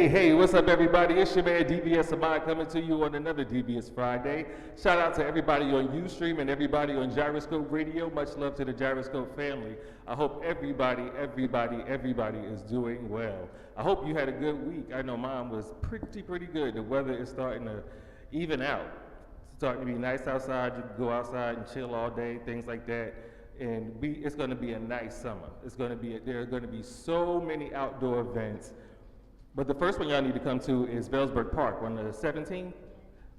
Hey, what's up, everybody? It's your man DBS Ahmad coming to you on another DBS Friday. Shout out to everybody on Ustream and everybody on Gyroscope Radio. Much love to the Gyroscope family. I hope everybody is doing well. I hope you had a good week. I know mine was pretty good. The weather is starting to even out. It's starting to be nice outside. You can go outside and chill all day, things like that. And it's going to be a nice summer. There are going to be so many outdoor events. But the first one y'all need to come to is Vailsburg Park on the 17th,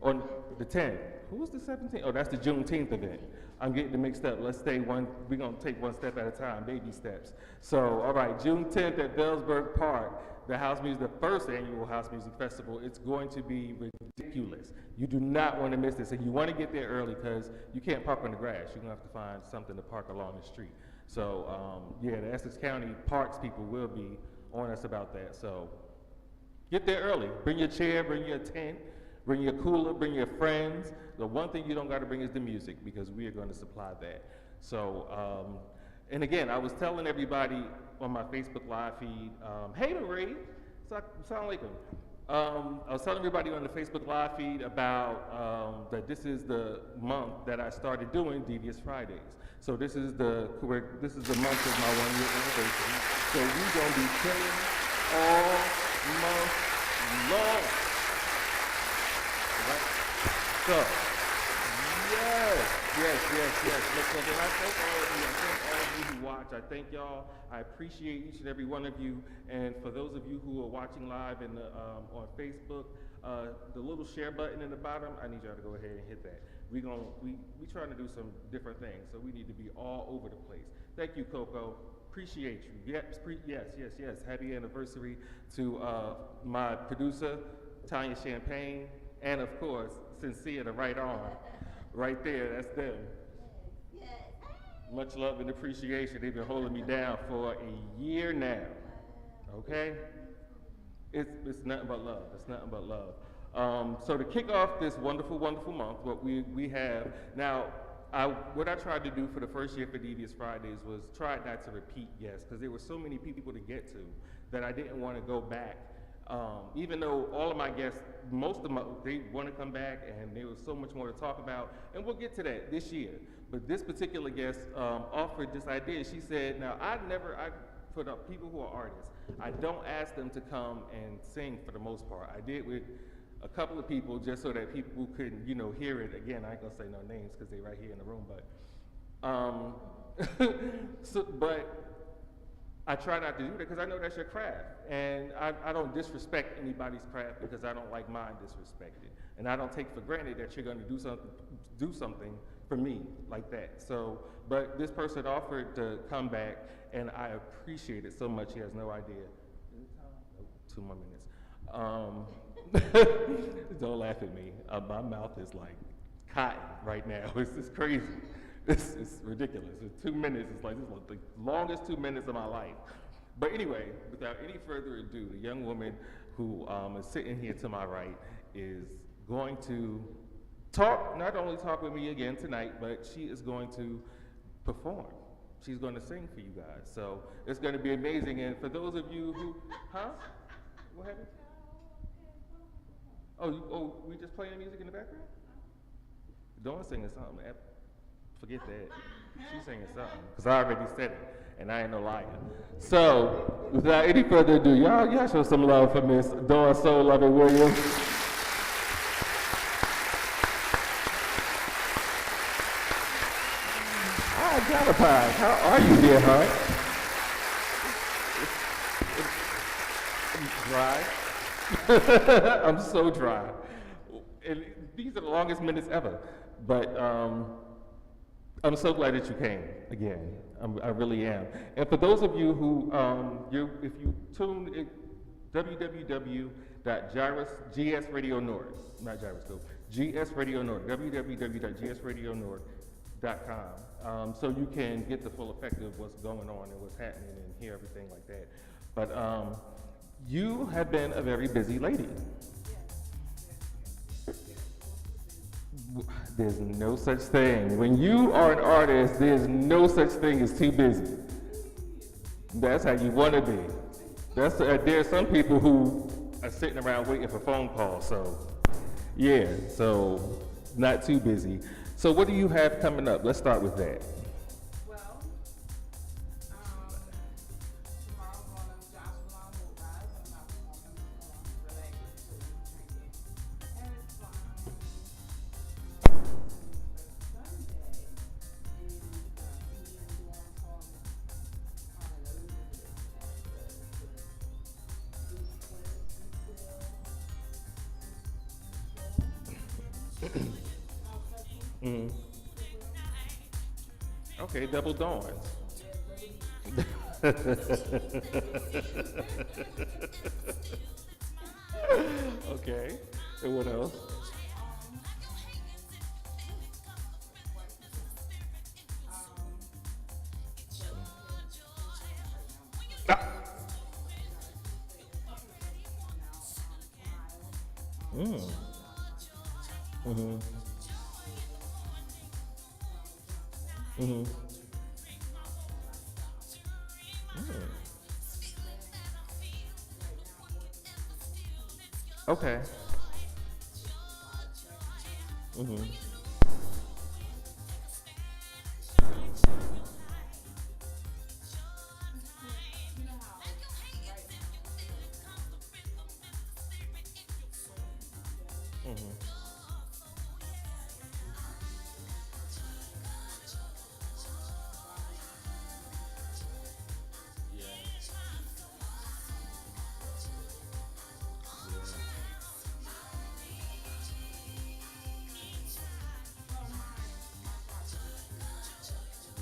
on the 10th. Who's the 17th? Oh, that's the Juneteenth event. I'm getting it mixed up. We're gonna take one step at a time, baby steps. So, all right, June 10th at Vailsburg Park, the first annual House Music Festival. It's going to be ridiculous. You do not want to miss this, and you want to get there early because you can't park on the grass. You're gonna have to find something to park along the street. So, yeah, the Essex County Parks people will be on us about that. So. Get there early. Bring your chair, bring your tent, bring your cooler, bring your friends. The one thing you don't got to bring is the music because we are going to supply that. So, and again, I was telling everybody on my Facebook Live feed, hey, Ray, sound like him. I was telling everybody on the Facebook Live feed about that this is the month that I started doing Devious Fridays. So this is the month of my 1 year anniversary. So we're going to be killing all month long. Right? So, yes. Look, and I thank all of you who watch. I thank y'all. I appreciate each and every one of you. And for those of you who are watching live on Facebook, the little share button in the bottom, I need y'all to go ahead and hit that. We trying to do some different things, so we need to be all over the place. Thank you, Coco. Appreciate you. Yes. Happy anniversary to my producer, Tanya Champagne, and of course, Sincere, the right arm. Right there, that's them. Much love and appreciation. They've been holding me down for a year now. Okay? It's nothing but love. It's nothing but love. So to kick off this wonderful, wonderful month, what we have now, what I tried to do for the first year for Devious Fridays was try not to repeat guests because there were so many people to get to that I didn't want to go back. Even though all of my guests, most of them, they want to come back and there was so much more to talk about, and we'll get to that this year. But this particular guest offered this idea. She said, now for the people who are artists, I don't ask them to come and sing for the most part. I did with a couple of people just so that people could, hear it. Again, I ain't gonna say no names because they're right here in the room, but I try not to do that because I know that's your craft. And I don't disrespect anybody's craft because I don't like mine disrespected. And I don't take for granted that you're gonna do something for me like that. So, but this person offered to come back and I appreciate it so much, he has no idea. 2 more minutes. Don't laugh at me. My mouth is like cotton right now. It's just crazy. It's ridiculous. It's 2 minutes. It's like this is the longest 2 minutes of my life. But anyway, without any further ado, the young woman who is sitting here to my right is going to not only talk with me again tonight, but she is going to perform. She's going to sing for you guys. So it's going to be amazing. And for those of you who, what happened? Oh, we just playing music in the background? Dawn's singing something. Forget that. She's singing something. Because I already said it, and I ain't no liar. So, without any further ado, y'all show some love for Miss Dawn Souluvn Williams. Hi, Galapine. How are you, dear heart? Dry. I'm so dry. And these are the longest minutes ever. But I'm so glad that you came again. I really am. And for those of you who, if you tune in, www.GSRadioNord, so you can get the full effect of what's going on and what's happening and hear everything like that. But you have been a very busy lady. There's no such thing. When you are an artist, there's no such thing as too busy. That's how you want to be. There are some people who are sitting around waiting for phone calls, so yeah, so not too busy. So what do you have coming up? Let's start with that. Okay, double dawns. Okay, and what else? Okay.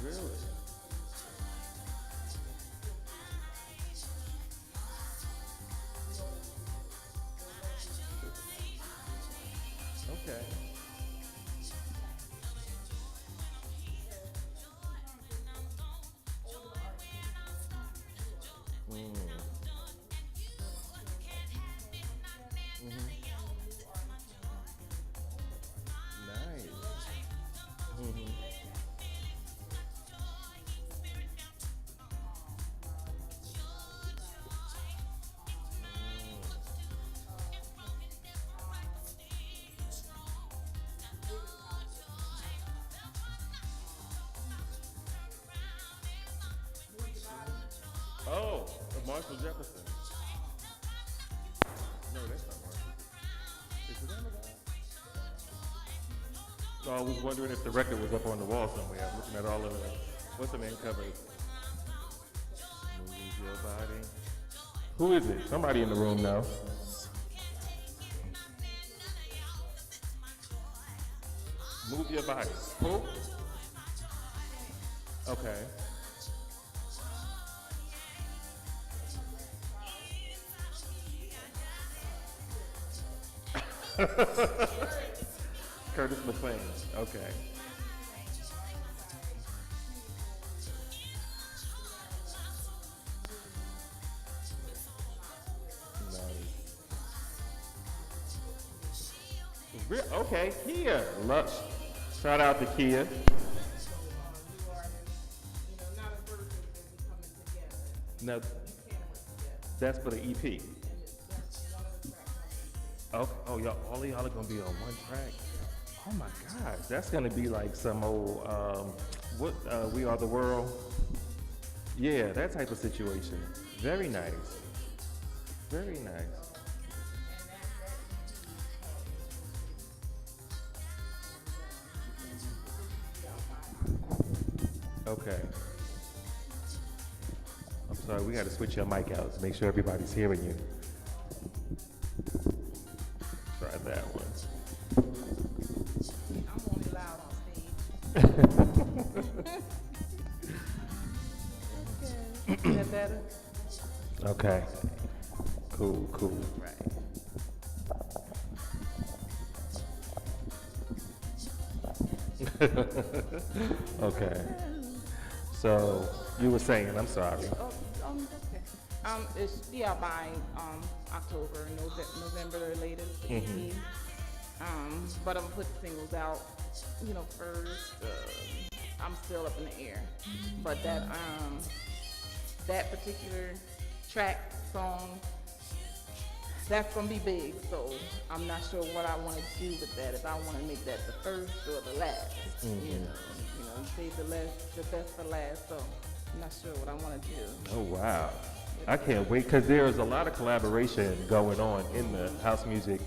Really? Marshall Jefferson. No, that's not Marshall. Is it Amazon? So I was wondering if the record was up on the wall somewhere. I'm looking at all of the, what's the main cover? Move your body. Who is it? Somebody in the room now. Move your body. Who? Okay. Curtis McLean. Okay. Okay, Kia. Lush. Shout out to Kia. Now, that's for the EP. Oh, y'all, all of y'all are gonna be on one track. Oh my gosh, that's gonna be like some old, We Are the World. Yeah, that type of situation. Very nice. Very nice. Okay. I'm sorry, we gotta switch your mic out to make sure everybody's hearing you. Try that one. I'm only loud on stage. Okay. Is that better? Okay. Cool, cool. Right. Okay. So you were saying, I'm sorry. Oh, okay. It should be out by October, November or latest. Mhm. But I'm gonna put the singles out, first. I'm still up in the air, but that particular track song, that's gonna be big. So I'm not sure what I want to do with that. If I want to make that the first or the last, you save the best for last. So I'm not sure what I want to do. Oh wow. I can't wait because there's a lot of collaboration going on in the house music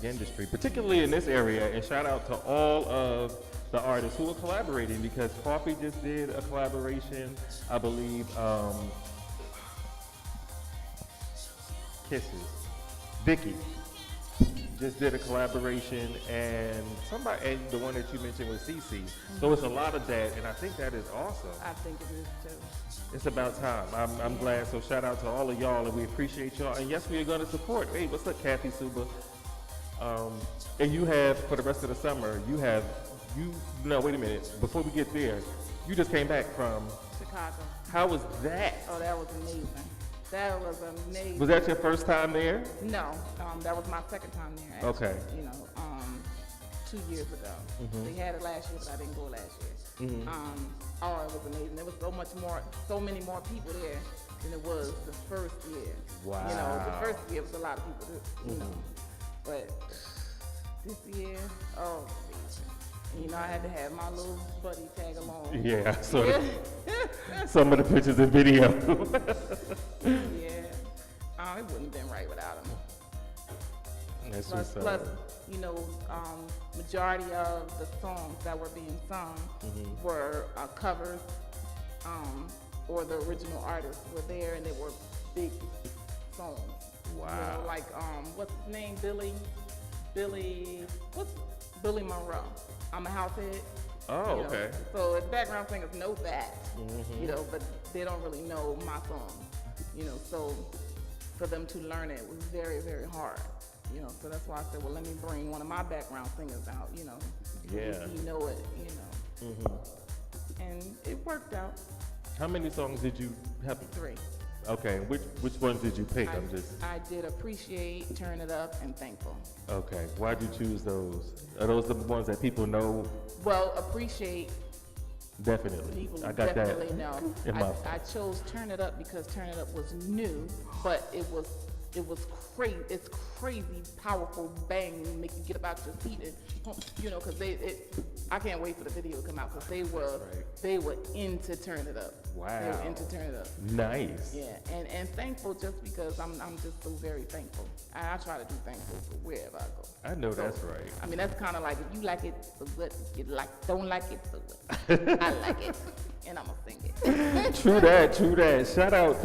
industry, particularly in this area. And shout out to all of the artists who are collaborating because Coffee just did a collaboration, I believe. Kisses. Vicky just did a collaboration, and the one that you mentioned was Cece. So it's a lot of that, and I think that is awesome. I think it is too. It's about time. I'm glad. So shout out to all of y'all, and we appreciate y'all. And yes, we are going to support. Hey, what's up, Kathy Suba? And you have for the rest of the summer. No, wait a minute. Before we get there, you just came back from Chicago. How was that? Oh, that was amazing. That was amazing. Was that your first time there? No, that was my second time there. Actually, Okay. 2 years ago. They had it last year, but I didn't go last year. It was amazing. There was so many more people there than it was the first year. Wow. The first year was a lot of people, but this year, oh, amazing. I had to have my little buddy tag along. Yeah, so some of the pictures and video. Yeah, it wouldn't have been right without him. That's Plus, majority of the songs that were being sung were covers, or the original artists were there, and they were big songs. Wow. Like what's his name? Billy Monroe. I'm a househead. Oh, okay. So the background singers know that, but they don't really know my song, so for them to learn it was very, very hard, so that's why I said, well, let me bring one of my background singers out, Yeah. you know it, and it worked out. How many songs did you have? 3. Okay, which ones did you pick? I did Appreciate, Turn It Up, and Thankful. Okay, why'd you choose those? Are those the ones that people know? Well, Appreciate, Definitely. people I got definitely that. know. In my I chose Turn It Up because Turn It Up was new, but it was it was crazy. It's crazy, powerful bang, make you get up out your seat and you know, because I can't wait for the video to come out because they were into turn it up. Wow. They were into turn it up. Nice. Yeah, and thankful just because I'm just so very thankful. I try to do thankful for wherever I go. I know that's right. I mean, that's kind of like if you like it, so what? If you don't like it, so what? I like it, and I'm gonna sing it. True that, true that. Shout out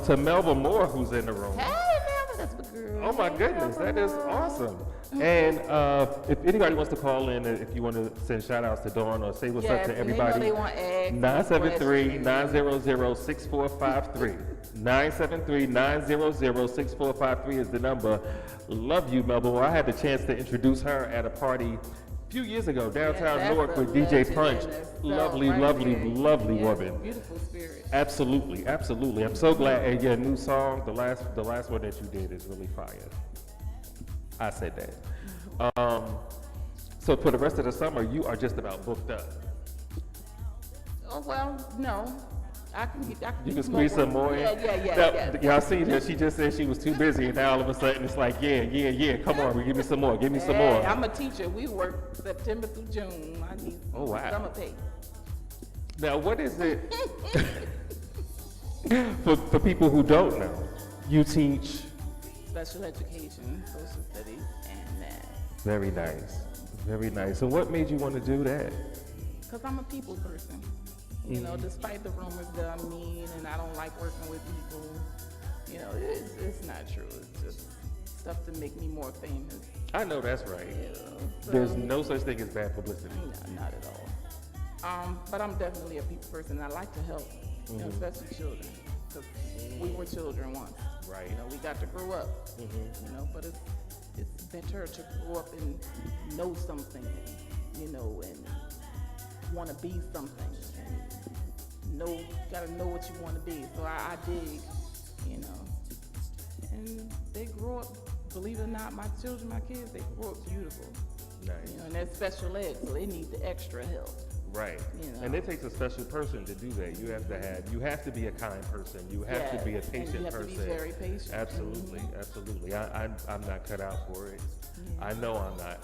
to Melba Moore who's in the room. Hey, Melba, that's my girl. Oh my goodness, that is awesome. And if anybody wants to call in, if you want to send shout outs to Dawn or say what's up to everybody, they want eggs. 973-900-6453. 973-900-6453 is the number. Love you, Melba. Well, I had the chance to introduce her at a party a few years ago downtown Newark with DJ Punch. Lovely, lovely, lovely woman. Beautiful spirit. Absolutely, absolutely. I'm so glad. And your new song, the last one that you did is really fire. I said that. So for the rest of the summer, you are just about booked up. Oh well, no. I can you can squeeze some more in. Yeah. Y'all see that she just said she was too busy, and now all of a sudden it's like, yeah. Come on, give me some more. Give me some more. I'm a teacher. We work September through June. I need summer pay. Now, what is it for people who don't know? You teach special education, social studies, and math. Very nice. Very nice. So what made you want to do that? Because I'm a people person. You know, despite the rumors that I'm mean and I don't like working with people, you know, it's not true. It's just stuff to make me more famous. I know that's right. You know, so, there's no such thing as bad publicity. No, not at all. But I'm definitely a people person. I like to help, you know, especially children. Because we were children once. Right. You know, we got to grow up. You know, but it's better to grow up and know something, you know, and want to be something, and gotta know what you want to be. So I dig, you know, and they grow up. Believe it or not, my children, my kids, they grow up beautiful. Nice. You know, and they're special ed, so they need the extra help. Right. You know. And it takes a special person to do that. You have to be a kind person. You have to be a patient person. You have to be very patient. Absolutely, absolutely. I'm not cut out for it. Yeah. I know I'm not.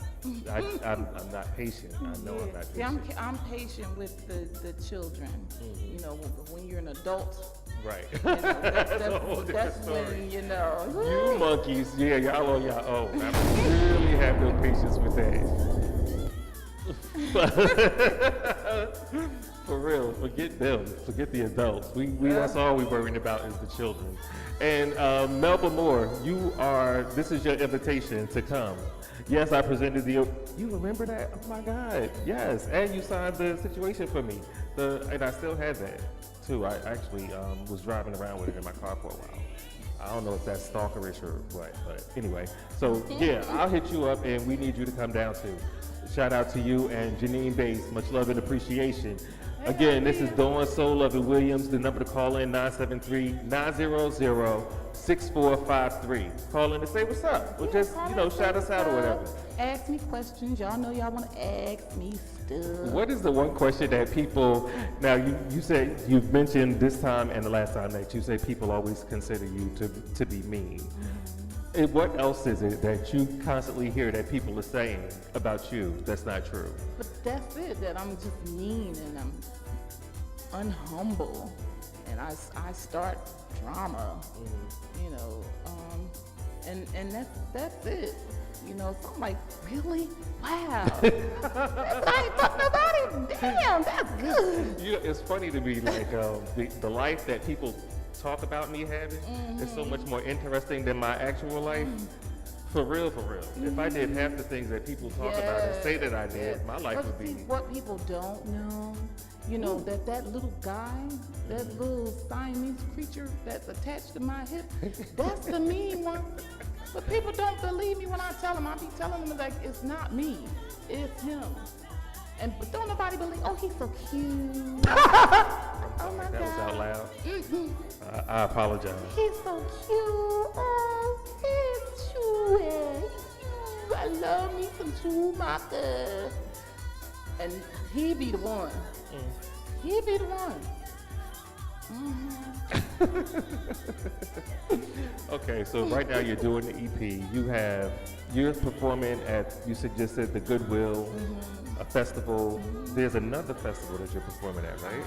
I'm not patient. I know I'm not patient. See, I'm patient with the children. You know, when you're an adult. Right. You know, that's when, you know. You monkeys, y'all on your own. I really have no patience with that. For real, forget them. Forget the adults. That's all we're worrying about is the children. And Melba Moore, this is your invitation to come. Yes, I presented you remember that? Oh my God, yes. And you signed the situation for me. And I still had that too. I actually was driving around with it in my car for a while. I don't know if that's stalkerish or what, but anyway. So yeah, I'll hit you up and we need you to come down too. Shout out to you and Janine Bates. Much love and appreciation. Again, this is Dawn Souluvn Williams. The number to call in, 973-900-6453. Call in and say what's up. Or just, shout us out or whatever. Ask me questions. Y'all know y'all want to ask me stuff. What is the one question that people, now you said, you've mentioned this time and the last time that you say people always consider you to be mean. And what else is it that you constantly hear that people are saying about you that's not true? But that's it, that I'm just mean and I'm unhumble and I start drama, you know, and that's it. You know, so I'm like, really? Wow. I ain't fuck nobody. Damn, that's good. It's funny to me, like the life that people talk about me having is so much more interesting than my actual life. For real. If I did half the things that people talk about and say that I did, my life would be. What people don't know, you know, that little guy, that little Siamese creature that's attached to my hip, that's the mean one. But people don't believe me when I tell them. I be telling them like it's not me, it's him. But don't nobody believe. Oh, he's so cute. Oh my God. That was out loud. I apologize. He's so cute. Oh, he's cute. I love me some Schumacher. And he be the one. He be the one. Okay, so right now you're doing the EP. You're performing at, just said the Goodwill, a festival. There's another festival that you're performing at, right?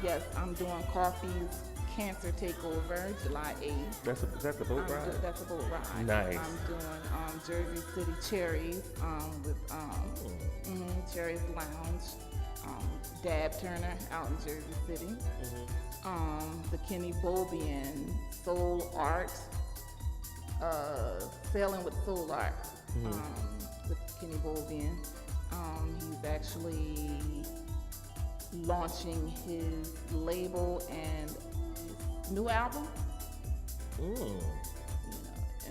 Yes, I'm doing Coffee's Cancer Takeover, July 8th. Is that the boat ride? That's a boat ride. Nice. I'm doing Jersey City Cherries with Cherries Lounge, Dab Turner out in Jersey City. The Kenny Bobian Soul Art, Sailing with Soul Art with Kenny Bobian. He's actually launching his label and his new album. You know,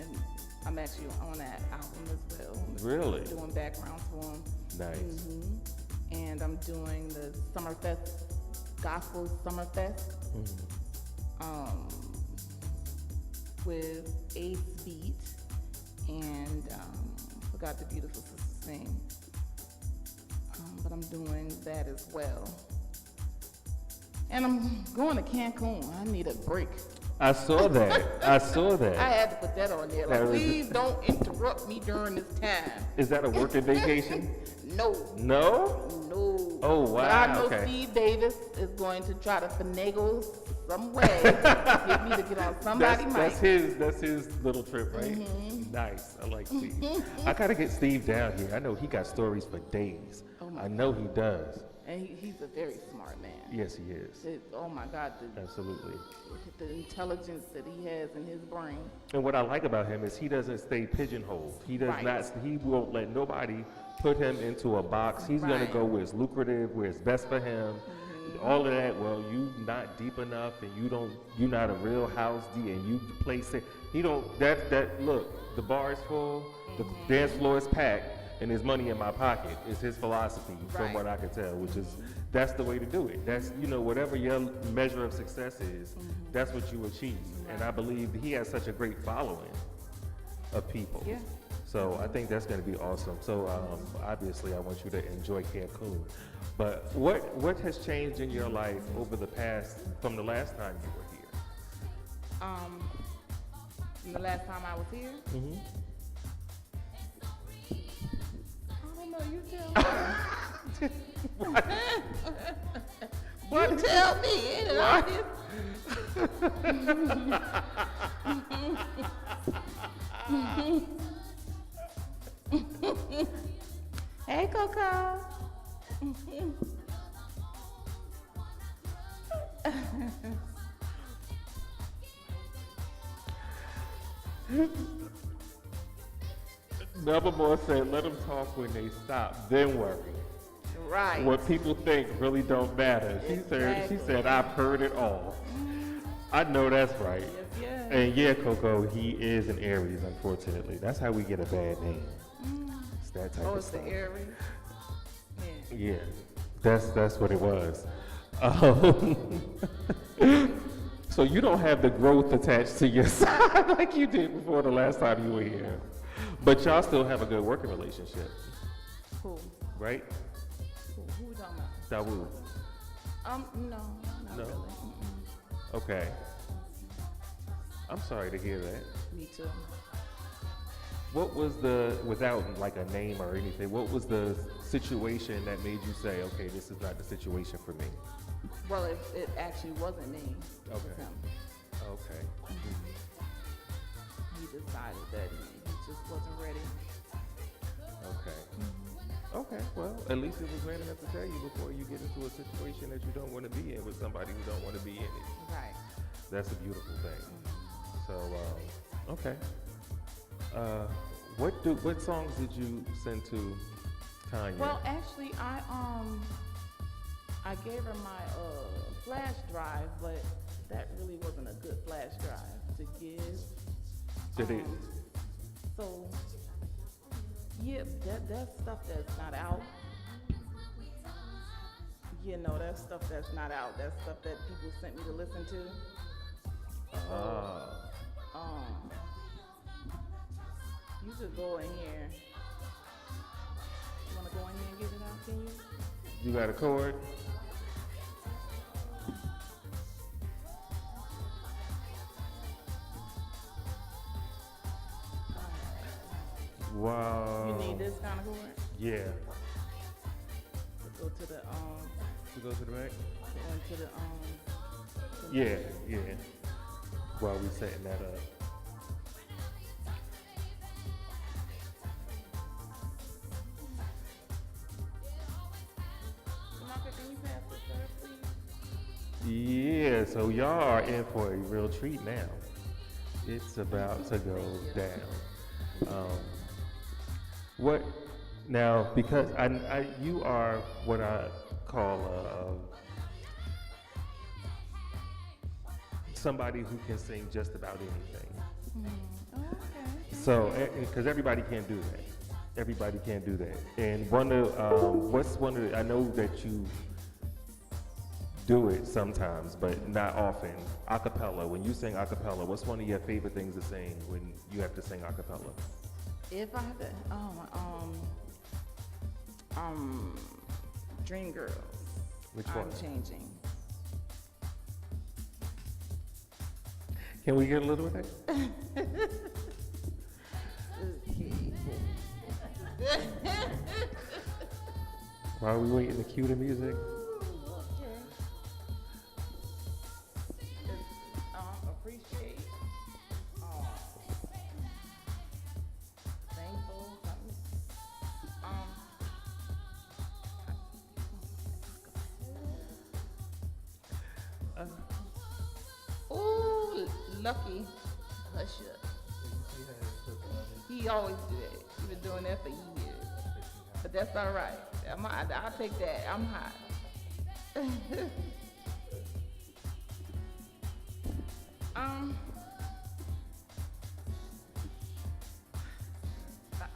and I'm actually on that album as well. Really? Doing backgrounds for him. Nice. And I'm doing the Summerfest, Gospel Summerfest, with Ace Beat and forgot the beautiful sister's name. But I'm doing that as well. And I'm going to Cancun. I need a break. I saw that. I saw that. I had to put that on there. Like, please don't interrupt me during this time. Is that a working vacation? No. No? No. Oh, wow. But I know okay. Steve Davis is going to try to finagle some way to get me to get on somebody's mic. That's his little trip, right? Nice. I like Steve. I gotta get Steve down here. I know he got stories for days. I know he does. And he's a very smart man. Yes, he is. Oh my God. Absolutely. The intelligence that he has in his brain. And what I like about him is he doesn't stay pigeonholed. He does not. He won't let nobody put him into a box. He's gonna go where it's lucrative, where it's best for him. All of that. Well, you not deep enough, and you're not a real house D, and you play safe. He don't. Look, the bar is full, the dance floor is packed, and there's money in my pocket. Is his philosophy, from what I can tell, which is that's the way to do it. That's whatever your measure of success is, that's what you achieve. And I believe he has such a great following of people. Yeah. So I think that's going to be awesome. So obviously, I want you to enjoy Cancun. But what has changed in your life over from the last time you were here? From the last time I was here. I don't know. You tell me. You tell me. Ain't it obvious? Hey, Coco. Nevermore said, let them talk when they stop, then worry. Right. What people think really don't matter. She said, I've heard it all. I know that's right. Yes. And yeah, Coco, he is an Aries, unfortunately. That's how we get a bad name. It's that type of it's stuff. the Aries. Yeah, that's what it was. So you don't have the growth attached to your side like you did before the last time you were here. But y'all still have a good working relationship. Who? Right? Who we talking about? Dawu. No, not really. Okay. I'm sorry to hear that. Me too. What was without like a name or anything, what was the situation that made you say, okay, this is not the situation for me? Well, it actually wasn't me. It was Okay. him. Okay. He decided that he just wasn't ready. Okay. Okay, well, at least it was man enough to tell you before you get into a situation that you don't want to be in with somebody who don't want to be in it. Right. That's a beautiful thing. So, okay. What songs did you send to Tanya? Well, actually, I gave her my flash drive, but that really wasn't a good flash drive to give. Did it? So, yeah, that's stuff that's not out. That's stuff that's not out. That's stuff that people sent me to listen to. You could go in here. You want to go in here and get it out, can you? You got a chord? Wow. You need this kind of cord? Yeah. Go to the To go to the back? go into the Yeah, yeah. While we setting that up. Samantha, can you pass this to her, please? Yeah, so y'all are in for a real treat now. It's about to go down. What now? Because you are what I call somebody who can sing just about anything. Oh, okay. So, because everybody can't do that. Everybody can't do that. And what's one of the, I know that you do it sometimes, but not often. Acapella. When you sing acapella, what's one of your favorite things to sing when you have to sing acapella? If I had to, Dream Girls. Which I'm one? changing. Can we get a little of that? While we waiting to cue the music. Appreciate. Thankful. Ooh, lucky. Hush up. He always do that. He been doing that for years. But that's all right. I'll take that. I'm hot.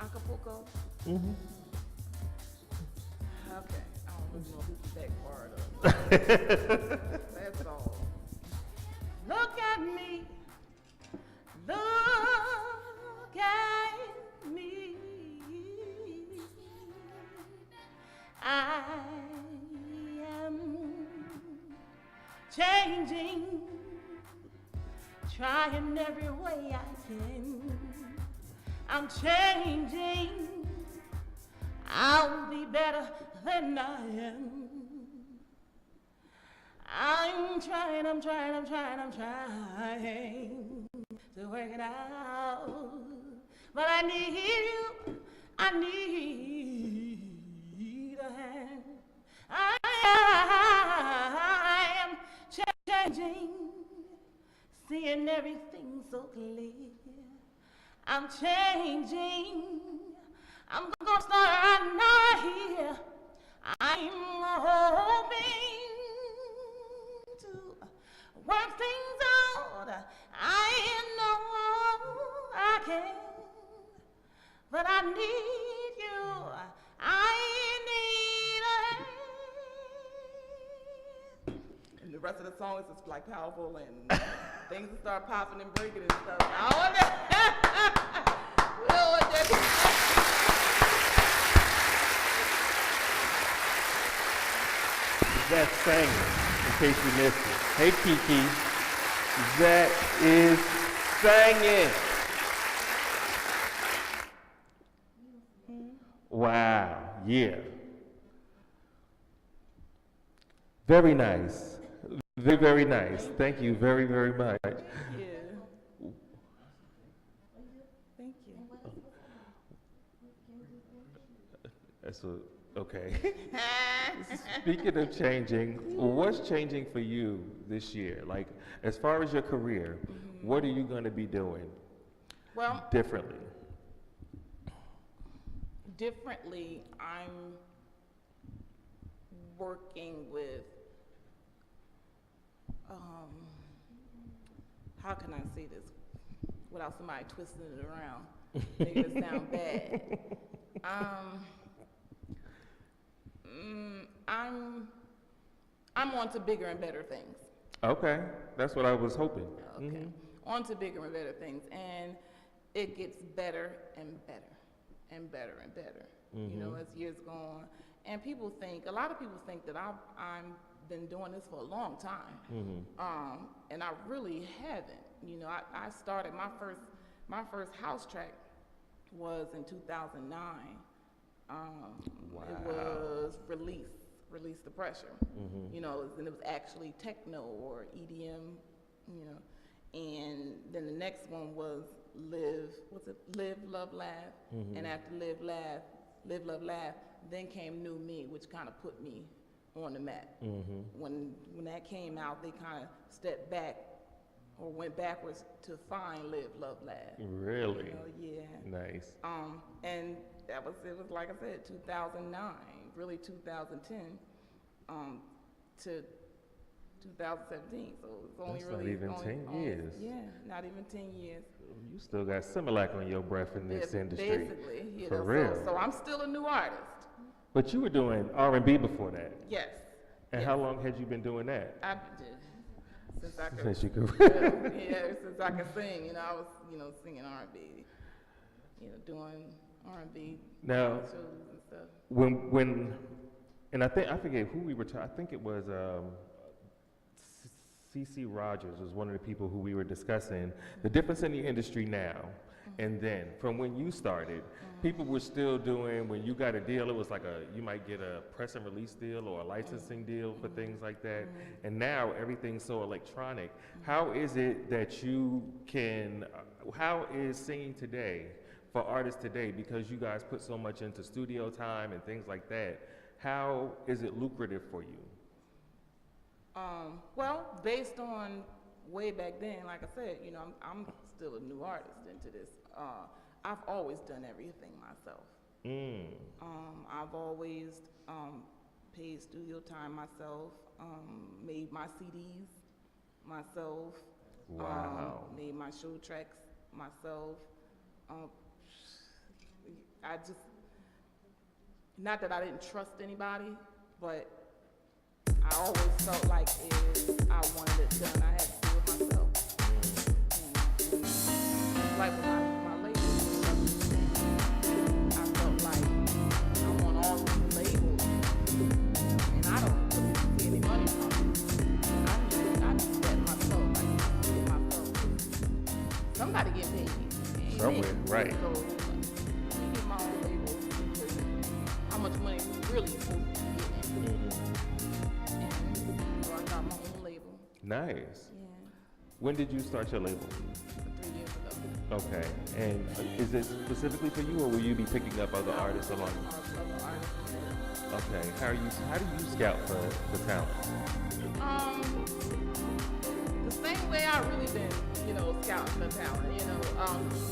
Acapulco. Mm-hmm. Okay. I don't know who's that part of. That's all. Look at me. Look at me. I am changing, trying every way I can. I'm changing. I'll be better than I am. I'm trying to work it out. But I need you, I need a hand. I am changing, seeing everything so clear. I'm changing, I'm gonna start right now here. I'm hoping to work things out. I know I can, but I need you. I need a hand. And the rest of the song is just like powerful and things will start popping and breaking and stuff. I wonder. We don't want that. That's singing, in case you missed it. Hey Kiki, that is singing. Wow, yeah. Very nice. Very, very nice. Thank you very, very much. Thank you. That's okay. Speaking of changing, what's changing for you this year? Like, as far as your career, what are you going to be doing differently? Differently, I'm working with, how can I say this without somebody twisting it around, making it sound bad? I'm on to bigger and better things. Okay, that's what I was hoping. Okay, on to bigger and better things, and it gets better and better and better and better. You know, as years go on, and a lot of people think that I'm been doing this for a long time, and I really haven't. You know, I started my first house track was in 2009. Wow. It was Release the Pressure. You know, and it was actually techno or EDM, you know. And then the next one was Live, Love, Laugh. And after Live, Love, Laugh, then came New Me, which kind of put me on the map. When that came out, they kind of stepped back or went backwards to find Live, Love, Laugh. Really? You know, yeah. Nice. And it was like I said, 2009, really 2010, to 2017. So it's only That's really not even 10 years. Yeah, not even 10 years. You still got Similac on your breath in this industry. Basically, you For know. real. So I'm still a new artist. But you were doing R&B before that. Yes. And how long had you been doing that? I did since I could. Since you could. Since I could sing. You know, I was, you know, singing R&B. You know, doing R&B Now, shows and stuff. when and I forget who we were I think it was CC Rogers was one of the people who we were discussing the difference in the industry now and then from when you started. People were still doing, when you got a deal, it was like you might get a press and release deal or a licensing deal for things like that. And now everything's so electronic. How is it that you can, how is singing today for artists today, because you guys put so much into studio time and things like that, how is it lucrative for you? Well, based on way back then, like I said, you know, I'm still a new artist into this. I've always done everything myself. I've always paid studio time myself, made my CDs myself, made my show tracks myself. I just, not that I didn't trust anybody, but I always felt like if I wanted it done, I had to do it myself. And like with my labels, I felt like I want all these labels, and I don't really see any money from it. I need that myself. I need to do it myself. Somebody get paid. Somewhere, right. So, let me get my own label, how much money we really supposed to be getting. And so I got my own label. Nice. Yeah. When did you start your label? 3 years ago. Okay. And is it specifically for you, or will you be picking up other artists along? Other artists. Okay. How do you scout for talent? The same way I've really been, you know, scouting for talent, you know.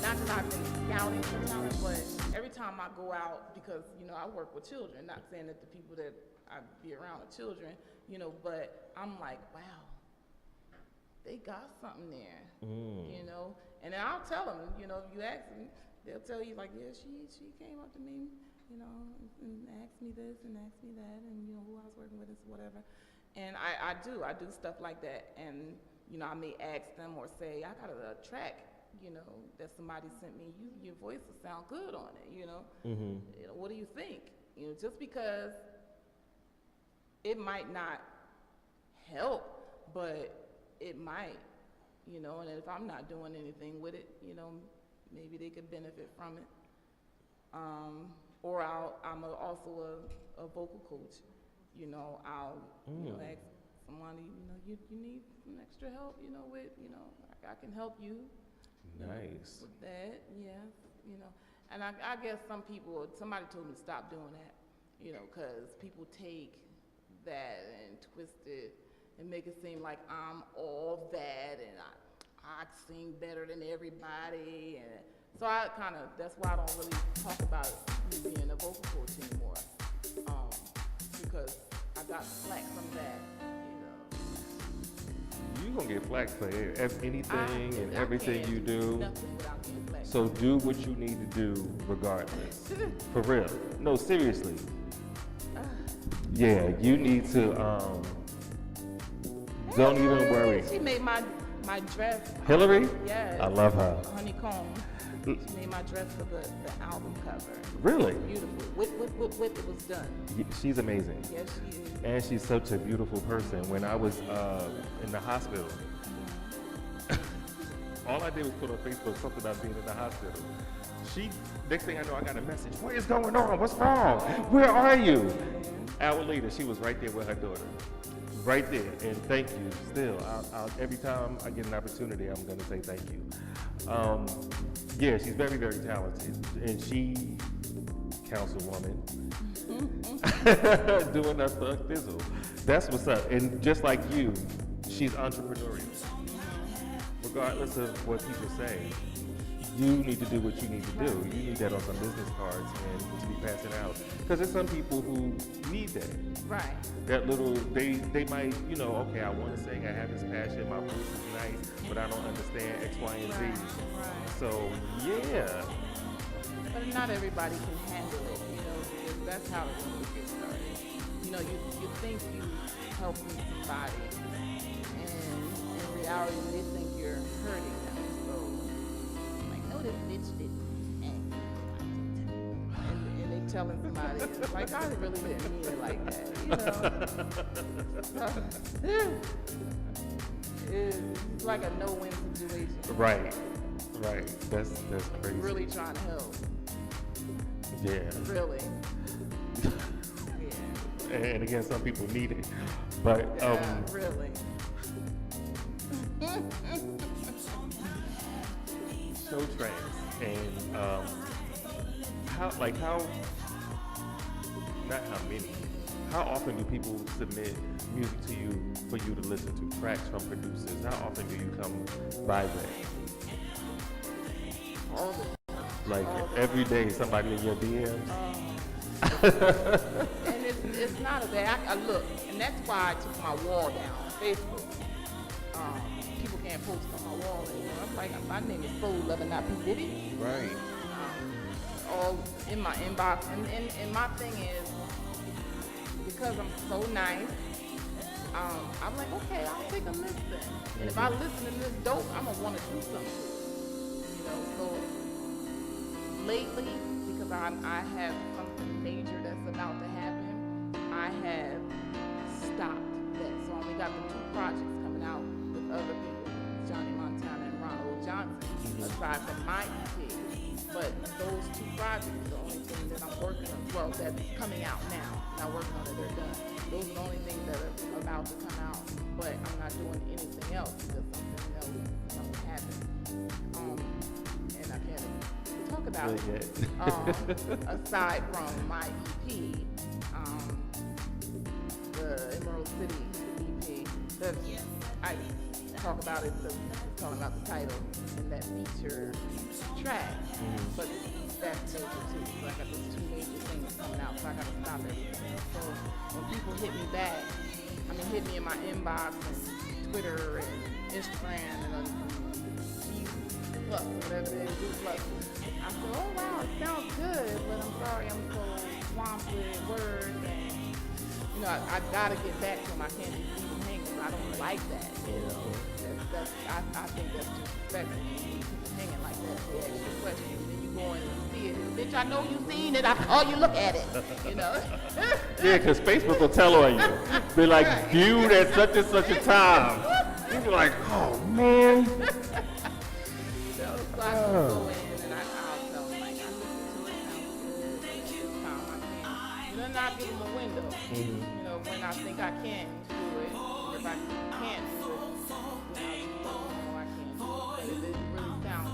Not that I've been scouting for talent, but every time I go out, because, you know, I work with children, not saying that the people that I be around are children, you know, but I'm like, wow, they got something there, you know. And then I'll tell them, you know, if you ask them, they'll tell you like, yeah, she came up to me, you know, and asked me this and asked me that, and, you know, who I was working with and whatever. And I do stuff like that. And, you know, I may ask them or say, I got a track, you know, that somebody sent me. Your voice will sound good on it, you know. You know, what do you think? You know, just because it might not help, but it might, you know. And if I'm not doing anything with it, you know, maybe they could benefit from it. Or I'm also a vocal coach. You know, I'll you know, ask somebody, you know, you need some extra help, you know, with, you know, I can help you. Nice. With that, yes, you know. And I guess somebody told me to stop doing that, you know, because people take that and twist it and make it seem like I'm all that and I sing better than everybody. And so that's why I don't really talk about me being a vocal coach anymore. Because I got flack from that, you know. You're going to get flack for anything and everything you do. Nothing without getting flack. So do what you need to do regardless. For real. No, seriously. Yeah, you need to, don't even worry. She made my dress. Hillary? Yes. I love her. Honeycomb. She made my dress for the album cover. Really? Beautiful. With it was done. She's amazing. Yes, she is. And she's such a beautiful person. When I was in the hospital, All I did was put on Facebook something about being in the hospital. Next thing I know, I got a message. What is going on? What's wrong? Where are you? Hour later, she was right there with her daughter. Right there. And thank you. Still, every time I get an opportunity, I'm going to say thank you. Yeah, she's very, very talented. And she, councilwoman, doing her thug thizzle. That's what's up. And just like you, she's entrepreneurial. Regardless of what people say, you need to do what you need to do. You need that on some business cards and to be passing out. Because there's some people who need that. Right. That little, they might, okay, I want to sing, I have this passion, my voice is nice, but I don't understand X, Y, and Z. Right. So, yeah. But not everybody can handle it, because that's how it gets started. You think you helping somebody, and in reality, they think you're hurting them. So, I'm like, no, this bitch didn't. And they telling somebody, like, I really didn't mean it like that, It's like a no-win situation. Right. That's crazy. Really trying to help. Yeah. Really. Yeah. And again, some people need it. But, really. so trans. And, how often do people submit music to you for you to listen to, tracks from producers? How often do you come by that? All the time. Like every day, somebody in your DMs? And it's not a bad, I look, and that's why I took my wall down on Facebook. People can't post on my wall anymore. I'm like, my name is Souluvn, not P. Diddy. Right. All in my inbox, and my thing is, because I'm so nice, I'm like, okay, I'll take a listen. And if I listen to this dope, I'm gonna want to do something. So lately, because I have something major that's about to happen, I have stopped that. So I only got the 2 projects coming out with other people, Johnny Montana and Ronald Johnson, aside from my EP. But those 2 projects are the only thing that I'm working on. Well, that's coming out now. Not working on it, they're done. Those are the only things that are about to come out. But I'm not doing anything else because something happened. And I can't talk about it. Aside from my EP, the Emerald City EP, I talk about it, talking about the title and that feature track, but that's major too. So I got those 2 major things coming out, so I gotta stop everything. So when people hit me back, hit me in my inbox and Twitter and Instagram and plus whatever it is, plus. I said, oh wow, it sounds good, but I'm sorry, I'm so swamped with words and I gotta get back to them. I can't just leave them hanging. I don't like that. I think that's disrespectful. People hanging like that. They ask you a question and then you go in and see it. Bitch, I know you seen it. I saw you look at it. Yeah, because Facebook will tell on you. Be like, viewed at such and such a time. You be like, oh man. So I can go in and I'll tell them, like, I listen to it, sounds good. This time I can't. Then I give them a window. When I think I can do it. And if I can't do it, then I can't do it. But if it really sounds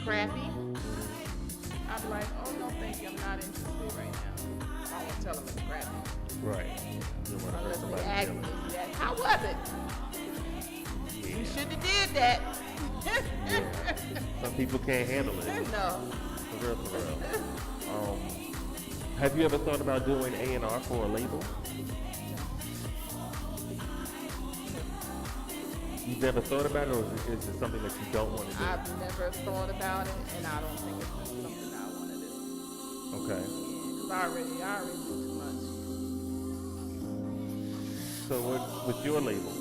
crappy, I'll be like, oh no, thank you, I'm not interested right now. I won't tell them it's crappy. Right. Unless they ask me, how was it? You shouldn't have did that. Some people can't handle it. No. For real. Have you ever thought about doing A&R for a label? You've never thought about it, or is it something that you don't want to do? I've never thought about it, and I don't think it's something I want to do. Okay. Because I already do too much. So with your label?